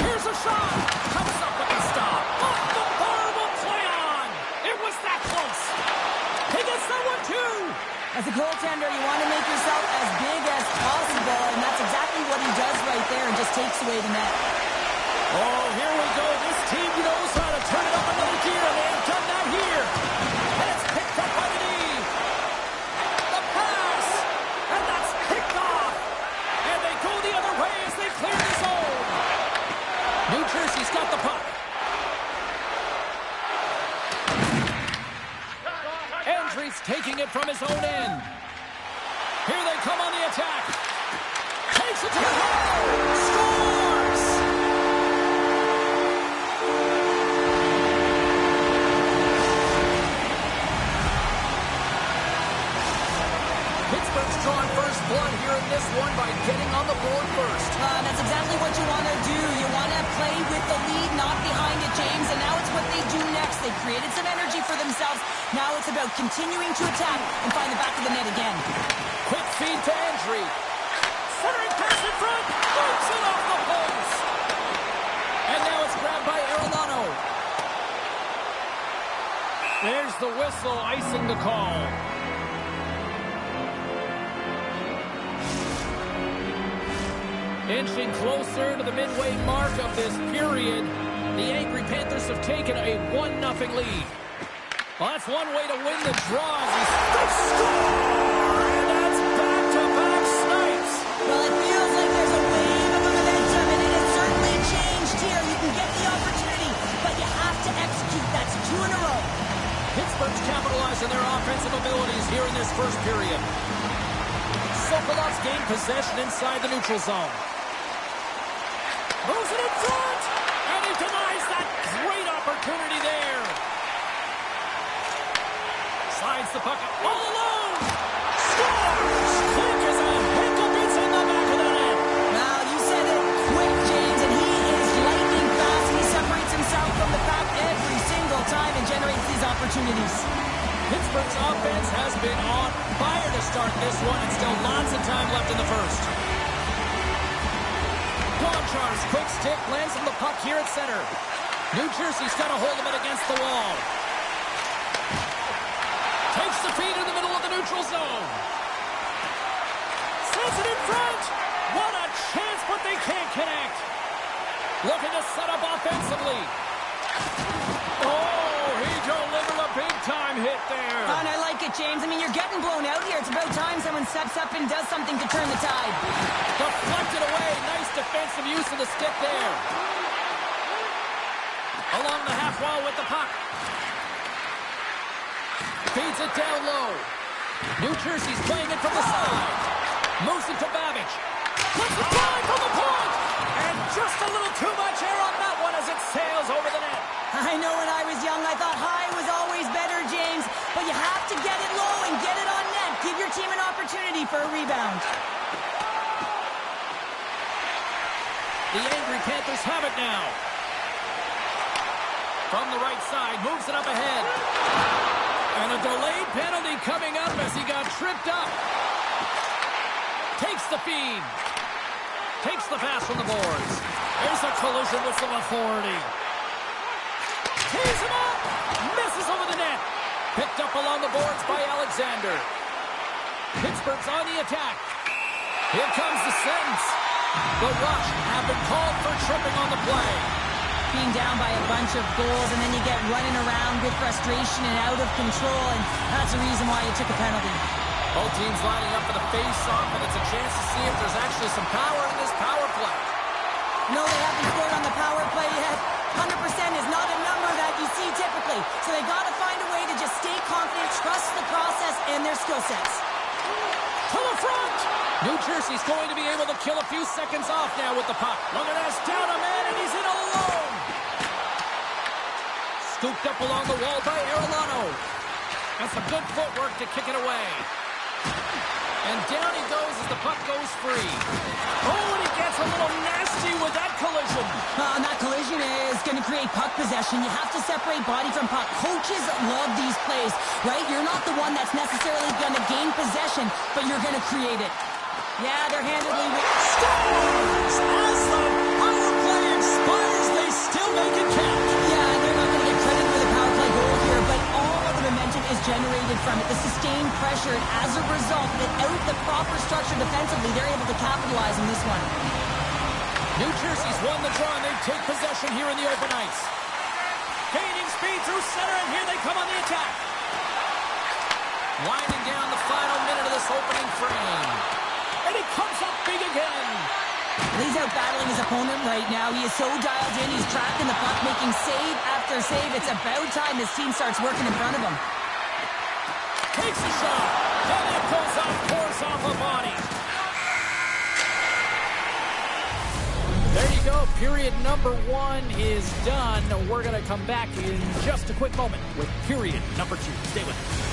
Here's a shot. Comes up with a stop. Off the bar will play on. It was that close. He gets that one too. As a goaltender, you want to make yourself as big as possible, and that's exactly what he does right there and just takes away the net. Oh, here we go. This team knows how to turn it up another gear, and they have done that here. And it's picked up by the knee. The pass, and that's picked off. And they go the other way as they clear the zone. New Jersey's got the puck. Andry's taking it from his own end. Here they come on the attack. Takes it to the hole. Scores! Pittsburgh's drawing first blood here in this one by getting on the board first. That's exactly what you want to do. You want to play with the lead, not behind it, James. And now it's what they do next. They created some energy for themselves. Now it's about continuing to attack and find the back of the net again. Quick feed to Andry. Centering pass in front. Moves it off the post. And now it's grabbed by Arellano. There's the whistle icing the call. Inching closer to the midway mark of this period, the Angry Panthers have taken a 1-0 lead. Well, that's one way to win the draw. They score! And that's back-to-back snipes. Well, it feels like there's a wave of momentum, and it has certainly changed here. You can get the opportunity, but you have to execute. That's 2 in a row. Pittsburgh's capitalizing their offensive abilities here in this first period. Sokolov's gained possession inside the neutral zone. Moves it in front, and he denies that great opportunity there. Slides the puck all alone. Scores! Quick as a Hinkle gets in the back of the net. Now, you said it quick, James, and he is lightning fast. He separates himself from the pack every single time and generates these opportunities. Pittsburgh's offense has been on fire to start this one, and still lots of time left in the first. Gonchar's quick stick lands on the puck here at center. New Jersey's got a hold of it against the wall. Takes the feed in the middle of the neutral zone. Sends it in front. What a chance, but they can't connect. Looking to set up offensively. Oh, he delivered a big-time hit there. And I like it, James. I mean, you're getting blown out here. It's about time someone steps up and does something to turn the tide. Deflected away. Nice defensive use of the stick there. Along the half wall with the puck. Feeds it down low. New Jersey's playing it from the side. Moves it to Babbage. Puts it fly from the point. And just a little too much air on that one as it sails over the net. I know when I was young, I thought high was always better, James. But you have to get it low and get it on net. Give your team an opportunity for a rebound. The Angry Panthers have it now. From the right side, moves it up ahead. And a delayed penalty coming up as he got tripped up. Takes the feed. Takes the pass from the boards. There's a collision with some authority. Tees him up. Misses over the net. Picked up along the boards by Alexander. Pittsburgh's on the attack. Here comes the sentence. The Rush have been called for tripping on the play. Being down by a bunch of goals, and then you get running around with frustration and out of control, and that's the reason why you took a penalty. Both teams lining up for the face-off, and it's a chance to see if there's actually some power in this power play. No, they haven't scored on the power play yet. 100% is not a number that you see typically. So they got to find a way to just stay confident, trust the process and their skill sets. To the front! New Jersey's going to be able to kill a few seconds off now with the puck. Look at this, down a man, and he's in alone. Scooped up along the wall by Arellano. And some good footwork to kick it away. And down he goes as the puck goes free. Oh, and he gets a little nasty with that collision. And that collision is going to create puck possession. You have to separate body from puck. Coaches love these plays, right? You're not the one that's necessarily going to gain possession, but you're going to create it. Yeah, they're handedly... Scores! As the power play expires, they still make it count. Yeah, they're not going to get credit for the power play goal here, but all of the momentum is generated from it. The sustained pressure, and as a result, without the proper structure defensively, they're able to capitalize on this one. New Jersey's won the draw, and they take possession here in the open ice. Gaining speed through center, and here they come on the attack. Winding down the final minute of this opening frame. And he comes up big again. He's out battling his opponent right now. He is so dialed in. He's tracking the puck, making save after save. It's about time this team starts working in front of him. Takes a shot. And it goes off, pours off a body. There you go. Period number 1 is done. We're going to come back in just a quick moment with period number 2. Stay with us.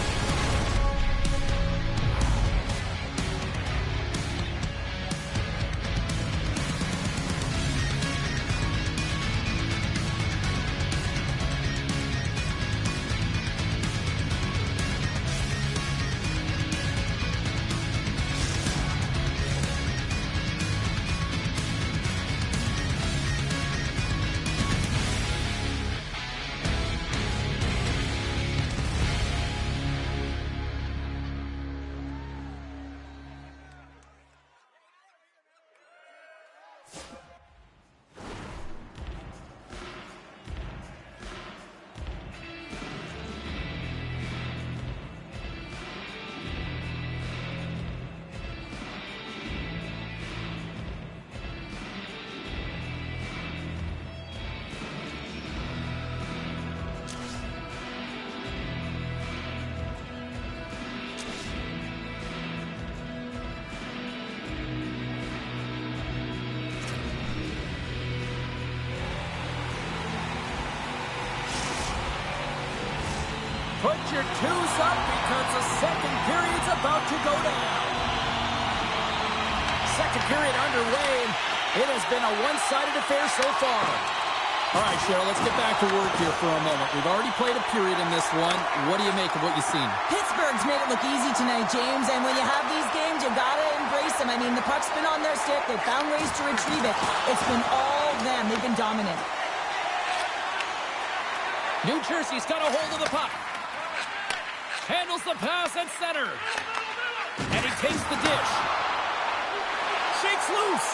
Put your twos up because the second period's about to go down. Second period underway, and it has been a one-sided affair so far. All right, Cheryl, let's get back to work here for a moment. We've already played a period in this one. What do you make of what you've seen? Pittsburgh's made it look easy tonight, James, and when you have these games, you've got to embrace them. I mean, the puck's been on their stick. They've found ways to retrieve it. It's been all them. They've been dominant. New Jersey's got a hold of the puck. Handles the pass at center. And he takes the dish. Shakes loose.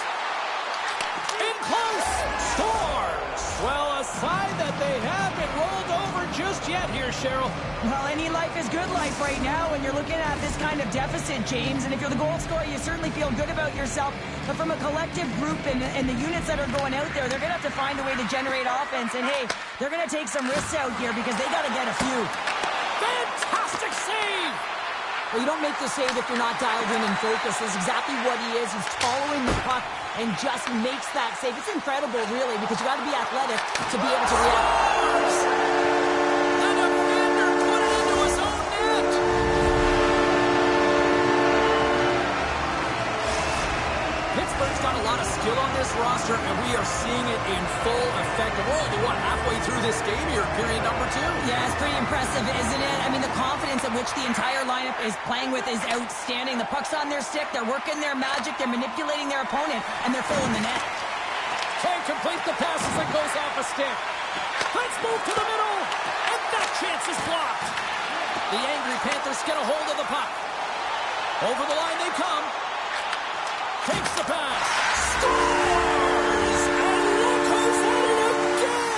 In close. Scores. Well, a sign that they haven't rolled over just yet here, Cheryl. Well, any life is good life right now when you're looking at this kind of deficit, James. And if you're the goal scorer, you certainly feel good about yourself. But from a collective group and the units that are going out there, they're going to have to find a way to generate offense. And, hey, they're going to take some risks out here because they got to get a few. Fantastic save! Well, you don't make the save if you're not dialed in and focused. That's exactly what he is. He's following the puck and just makes that save. It's incredible, really, because you got to be athletic to be able to react. The defender put it into his own net! Pittsburgh's got a lot of skill on this roster, and we are seeing it in full effect. We're only, halfway through this game here, period number 2? Yeah, it's pretty impressive, isn't it? I mean, the confidence sequence at which the entire lineup is playing with is outstanding. The puck's on their stick, they're working their magic, they're manipulating their opponent, and they're filling the net. Can't complete the pass as it goes off a stick. Let's move to the middle, and that chance is blocked. The angry Panthers get a hold of the puck. Over the line they come. Takes the pass. Scores! And look who's at it again!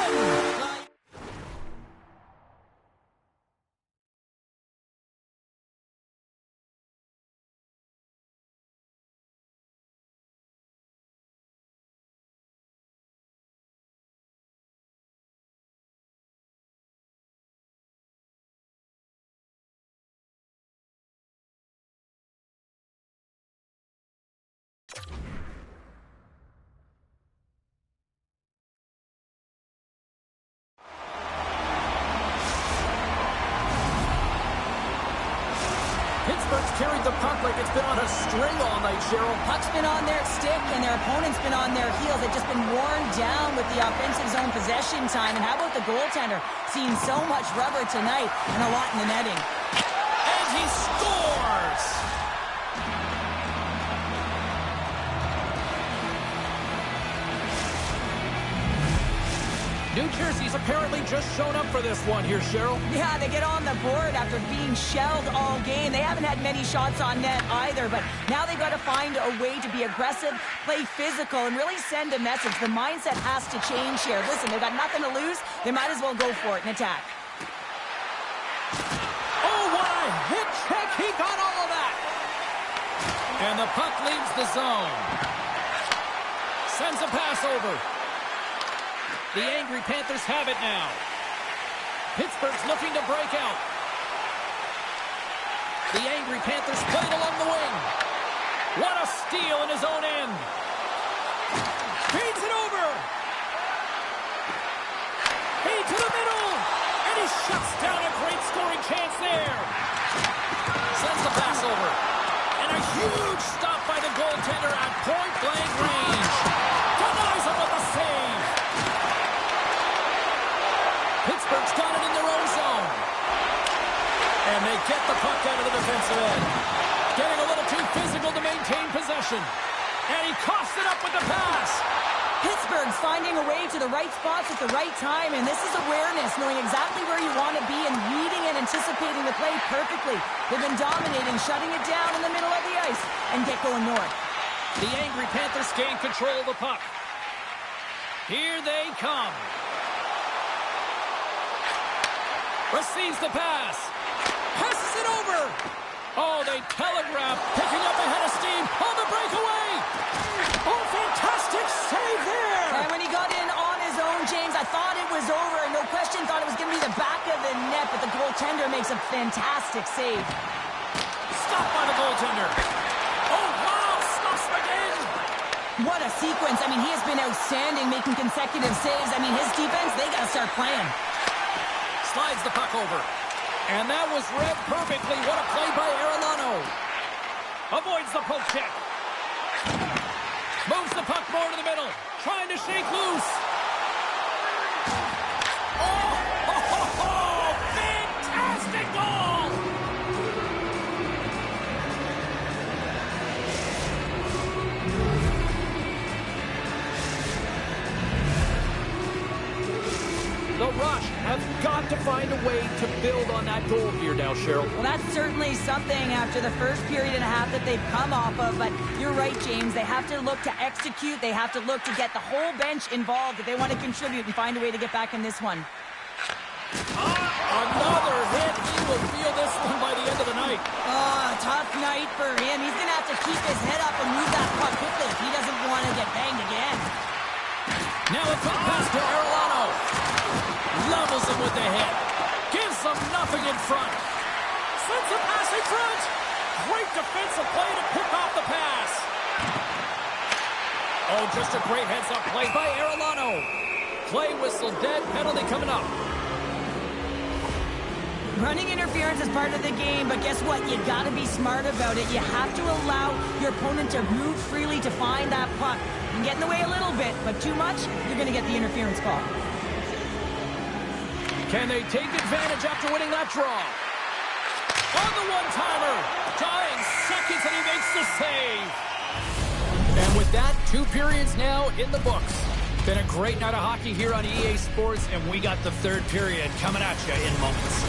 Pittsburgh's carried the puck like it's been on a string all night, Cheryl. Puck's been on their stick, and their opponent's been on their heels. They've just been worn down with the offensive zone possession time. And how about the goaltender? Seeing so much rubber tonight and a lot in the netting. And he scores! New Jersey's apparently just shown up for this one here, Cheryl. Yeah, they get on the board after being shelled all game. They haven't had many shots on net either, but now they've got to find a way to be aggressive, play physical, and really send a message. The mindset has to change here. Listen, they've got nothing to lose. They might as well go for it and attack. Oh, what a hit check. He got all of that. And the puck leaves the zone. Sends a pass over. The angry Panthers have it now. Pittsburgh's looking to break out. The angry Panthers played along the wing. What a steal in his own end. Feeds it over. Feed to the middle. And he shuts down a great scoring chance there. Sends the pass over. And a huge stop by the goaltender at point-blank range. Denies him with a save. Pittsburgh's got it in their own zone. And they get the puck out of the defensive end. Getting a little too physical to maintain possession. And he coughs it up with the pass. Pittsburgh's finding a way to the right spots at the right time, and this is awareness, knowing exactly where you want to be and reading and anticipating the play perfectly. They've been dominating, shutting it down in the middle of the ice, and get going north. The angry Panthers gain control of the puck. Here they come. Receives the pass. Passes it over. Oh, they telegraph. Picking up ahead of steam on the breakaway. Oh, fantastic save there. And when he got in on his own, James, I thought it was over. And no question, thought it was going to be the back of the net. But the goaltender makes a fantastic save. Stopped by the goaltender. Oh, wow. Stops again. What a sequence. I mean, he has been outstanding, making consecutive saves. I mean, his defense, they got to start playing. Slides the puck over. And that was read perfectly. What a play by Arellano. Avoids the poke check. Moves the puck more to the middle. Trying to shake loose. Oh, fantastic goal! The Rush have got to find a way to build on that goal here now, Cheryl. Well, that's certainly something after the first period and a half that they've come off of. But you're right, James. They have to look to execute. They have to look to get the whole bench involved if they want to contribute and find a way to get back in this one. Another hit. He will feel this one by the end of the night. Tough night for him. He's going to have to keep his head up and move that puck quickly if he doesn't want to get banged again. Now a quick pass to Arellano. Levels him with the hit. Gives them nothing in front. Sends a pass in front. Great defensive play to pick off the pass. Oh, just a great heads-up play by Arellano. Play whistle dead. Penalty coming up. Running interference is part of the game, but guess what? You got to be smart about it. You have to allow your opponent to move freely to find that puck. You can get in the way a little bit, but too much, you're going to get the interference call. Can they take advantage after winning that draw? On the one-timer. Dying seconds, and he makes the save. And with that, 2 periods now in the books. Been a great night of hockey here on EA Sports, and we got the 3rd period coming at you in moments.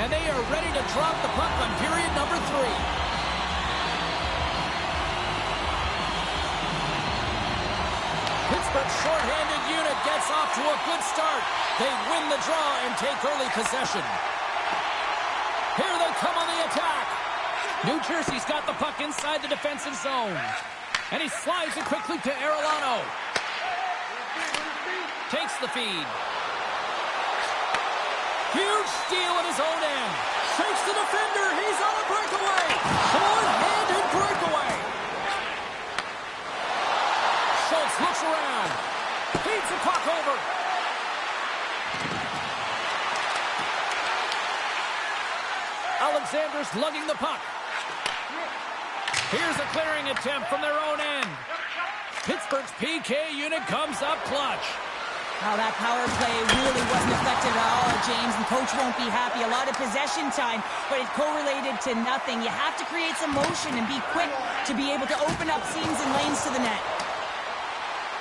And they are ready to drop the puck on period number 3. Pittsburgh's shorthanded unit gets off to a good start. They win the draw and take early possession. Here they come on the attack. New Jersey's got the puck inside the defensive zone. And he slides it quickly to Arellano. Takes the feed. Huge steal at his own end. Shakes the defender. He's on a breakaway. One-handed breakaway. Schultz looks around. Feeds the puck over. Alexander's lugging the puck. Here's a clearing attempt from their own end. Pittsburgh's PK unit comes up clutch. Oh, that power play really wasn't effective at all, James, and coach won't be happy. A lot of possession time, but it correlated to nothing. You have to create some motion and be quick to be able to open up seams and lanes to the net.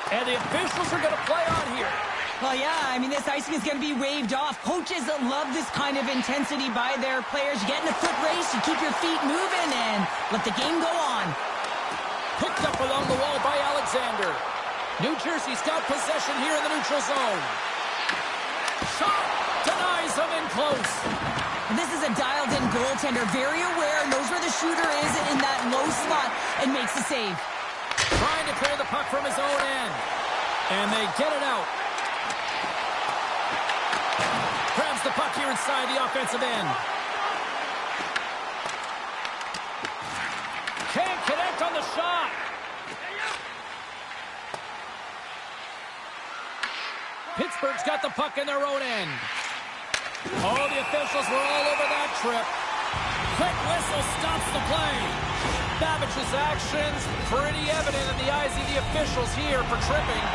And the officials are going to play on here. Well, yeah, I mean, this icing is going to be waved off. Coaches love this kind of intensity by their players. You get in a foot race, you keep your feet moving, and let the game go on. Picked up along the wall by Alexander. New Jersey's got possession here in the neutral zone. Shot denies him in close. And this is a dialed-in goaltender, very aware, knows where the shooter is in that low slot, and makes the save. Trying to clear the puck from his own end. And they get it out. Grabs the puck here inside the offensive end. Can't connect on the shot. Pittsburgh's got the puck in their own end. Oh, the officials were all over that trip. Quick whistle stops the play. Babbich's actions pretty evident in the eyes of the officials here for tripping.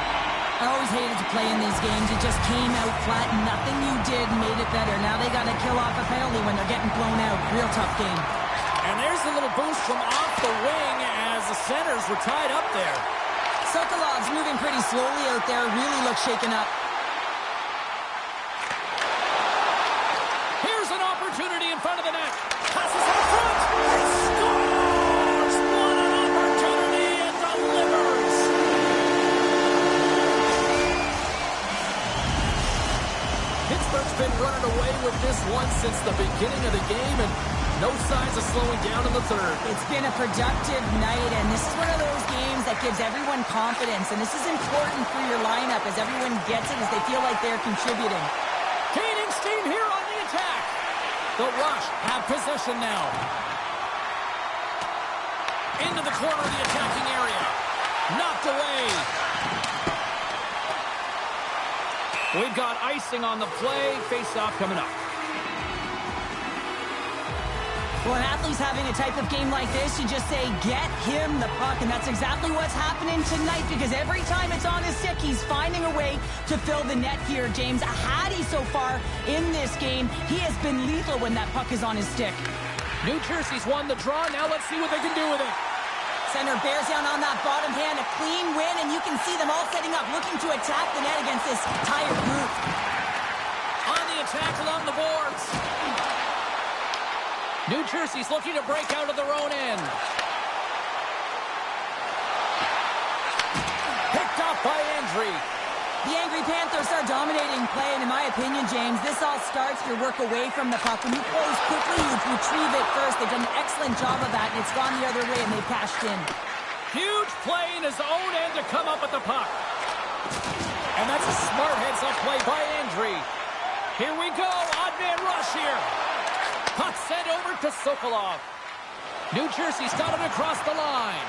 I always hated to play in these games. It just came out flat. Nothing you did made it better. Now they got to kill off a penalty when they're getting blown out. Real tough game. And there's a little boost from off the wing as the centers were tied up there. Sokolov's moving pretty slowly out there. Really looks shaken up. Here's an opportunity in front of the net. Passes in front. And scores! What an opportunity and delivers. Pittsburgh's been running away with this one since the beginning of the game, and no signs of slowing down in the 3rd. It's been a productive night, and this is one of those games that gives everyone confidence, and this is important for your lineup as everyone gets it, as they feel like they're contributing. Gaining steam here on the attack. The Rush have possession now. Into the corner of the attacking area. Knocked away. We've got icing on the play. Face-off coming up. Well, an athlete's having a type of game like this, you just say, get him the puck, and that's exactly what's happening tonight, because every time it's on his stick, he's finding a way to fill the net here, James. A Hattie so far in this game. He has been lethal when that puck is on his stick. New Jersey's won the draw. Now let's see what they can do with it. Center bears down on that bottom hand, a clean win, and you can see them all setting up, looking to attack the net against this tired group. On the attack along the boards. New Jersey's looking to break out of their own end. Picked up by Andre. The Angry Panthers are dominating play, and in my opinion, James, this all starts your work away from the puck. When you close quickly, you retrieve it first. They've done an excellent job of that, and it's gone the other way, and they've cashed in. Huge play in his own end to come up with the puck. And that's a smart heads-up play by Andre. Here we go, odd man rush here. Puck sent over to Sokolov. New Jersey's got it across the line.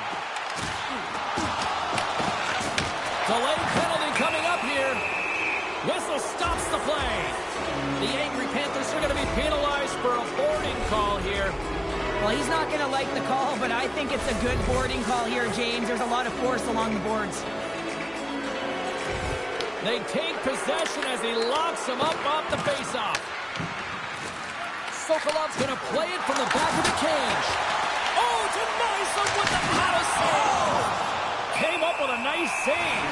Delayed penalty coming up here. Whistle stops the play. The Angry Panthers are going to be penalized for a boarding call here. Well, he's not going to like the call, but I think it's a good boarding call here, James. There's a lot of force along the boards. They take possession as he locks him up off the faceoff. Sokolov's going to play it from the back of the cage. Oh, denies him with the power save. Came up with a nice save.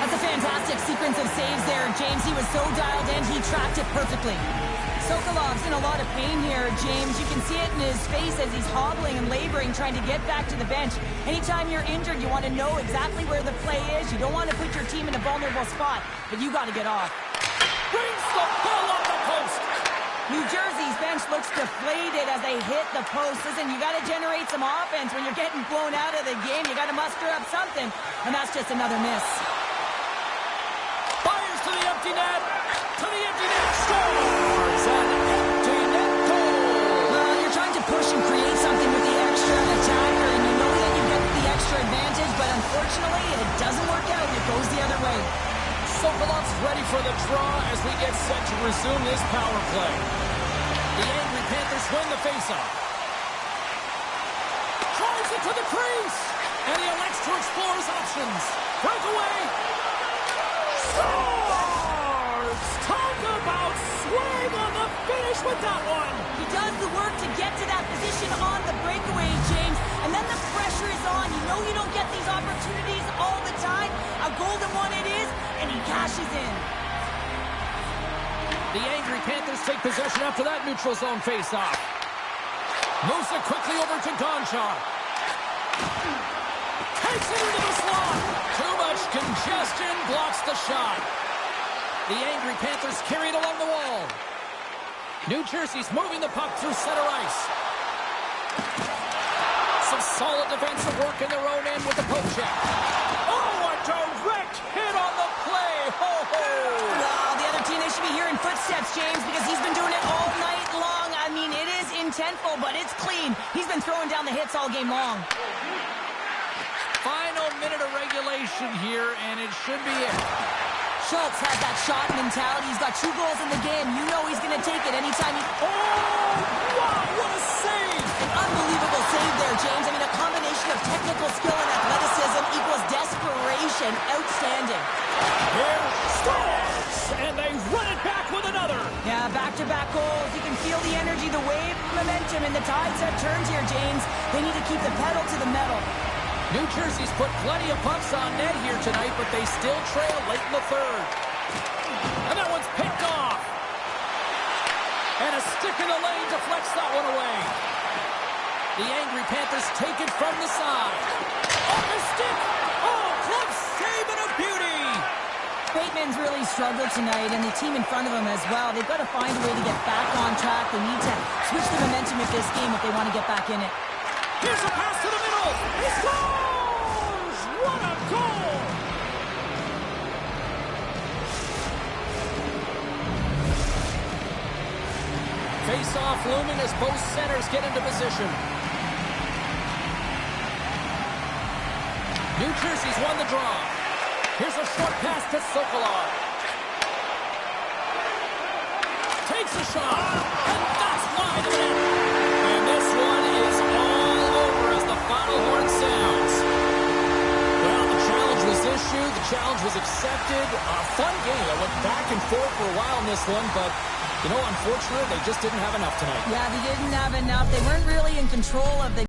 That's a fantastic sequence of saves there, James. He was so dialed in, he tracked it perfectly. Sokolov's in a lot of pain here, James. You can see it in his face as he's hobbling and laboring, trying to get back to the bench. Anytime you're injured, you want to know exactly where the play is. You don't want to put your team in a vulnerable spot, but you got to get off. Brings the ball on the post. New Jersey's bench looks deflated as they hit the post. Listen, you got to generate some offense. When you're getting blown out of the game, you got to muster up something, and that's just another miss. Fires to the empty net. To the empty net. Scores an empty net goal. Well, you're trying to push and create something with the extra attacker, and you know that you get the extra advantage, but unfortunately, it doesn't work out. It goes the other way. Sokolov's ready for the draw as we get set to resume this power play. The Angry Panthers win the faceoff. Drives it to the crease, and he elects to explore his options. Breakaway. Scores! Talk about swing on the finish with that one. He does the work to get to that position on the breakaway, James, and then the pressure is on. You know you don't get these opportunities all the time. A golden one it is, and he cashes in. The Angry Panthers take possession after that neutral zone faceoff. Moves it quickly over to Gonchar. Takes it into the slot. Too much congestion blocks the shot. The Angry Panthers carry it along the wall. New Jersey's moving the puck through center ice. Some solid defensive work in their own end with the poke check. Oh, a direct hit on the play. Ho, ho. The other team, they should be hearing footsteps, James, because he's been doing it all night long. I mean, it is intentful, but it's clean. He's been throwing down the hits all game long. Final minute of regulation here, and it should be it. Schultz has that shot mentality. He's got 2 goals in the game. You know he's going to take it anytime he... Oh, wow, what a save! An unbelievable save there, James. I mean, a combination of technical skill and athleticism equals desperation. Outstanding. Here, scores! And they run it back with another. Yeah, back-to-back goals. You can feel the energy, the wave, momentum, and the tides have turned here, James. They need to keep the pedal to the metal. New Jersey's put plenty of pucks on net here tonight, but they still trail late in the third. And that one's picked off. And a stick in the lane deflects that one away. The Angry Panthers take it from the side. Off the stick. Oh, close save and a beauty. Bateman's really struggled tonight, and the team in front of him as well. They've got to find a way to get back on track. They need to switch the momentum of this game if they want to get back in it. Here's a pass to the middle. He scores! What a goal! Face-off looming as both centers get into position. New Jersey's won the draw. Here's a short pass to Sokolov. Takes a shot, and that's wide of it. And this challenge was accepted. Fun game. It went back and forth for a while in this one, but, you know, unfortunately, they just didn't have enough tonight. Yeah, they didn't have enough. They weren't really in control of the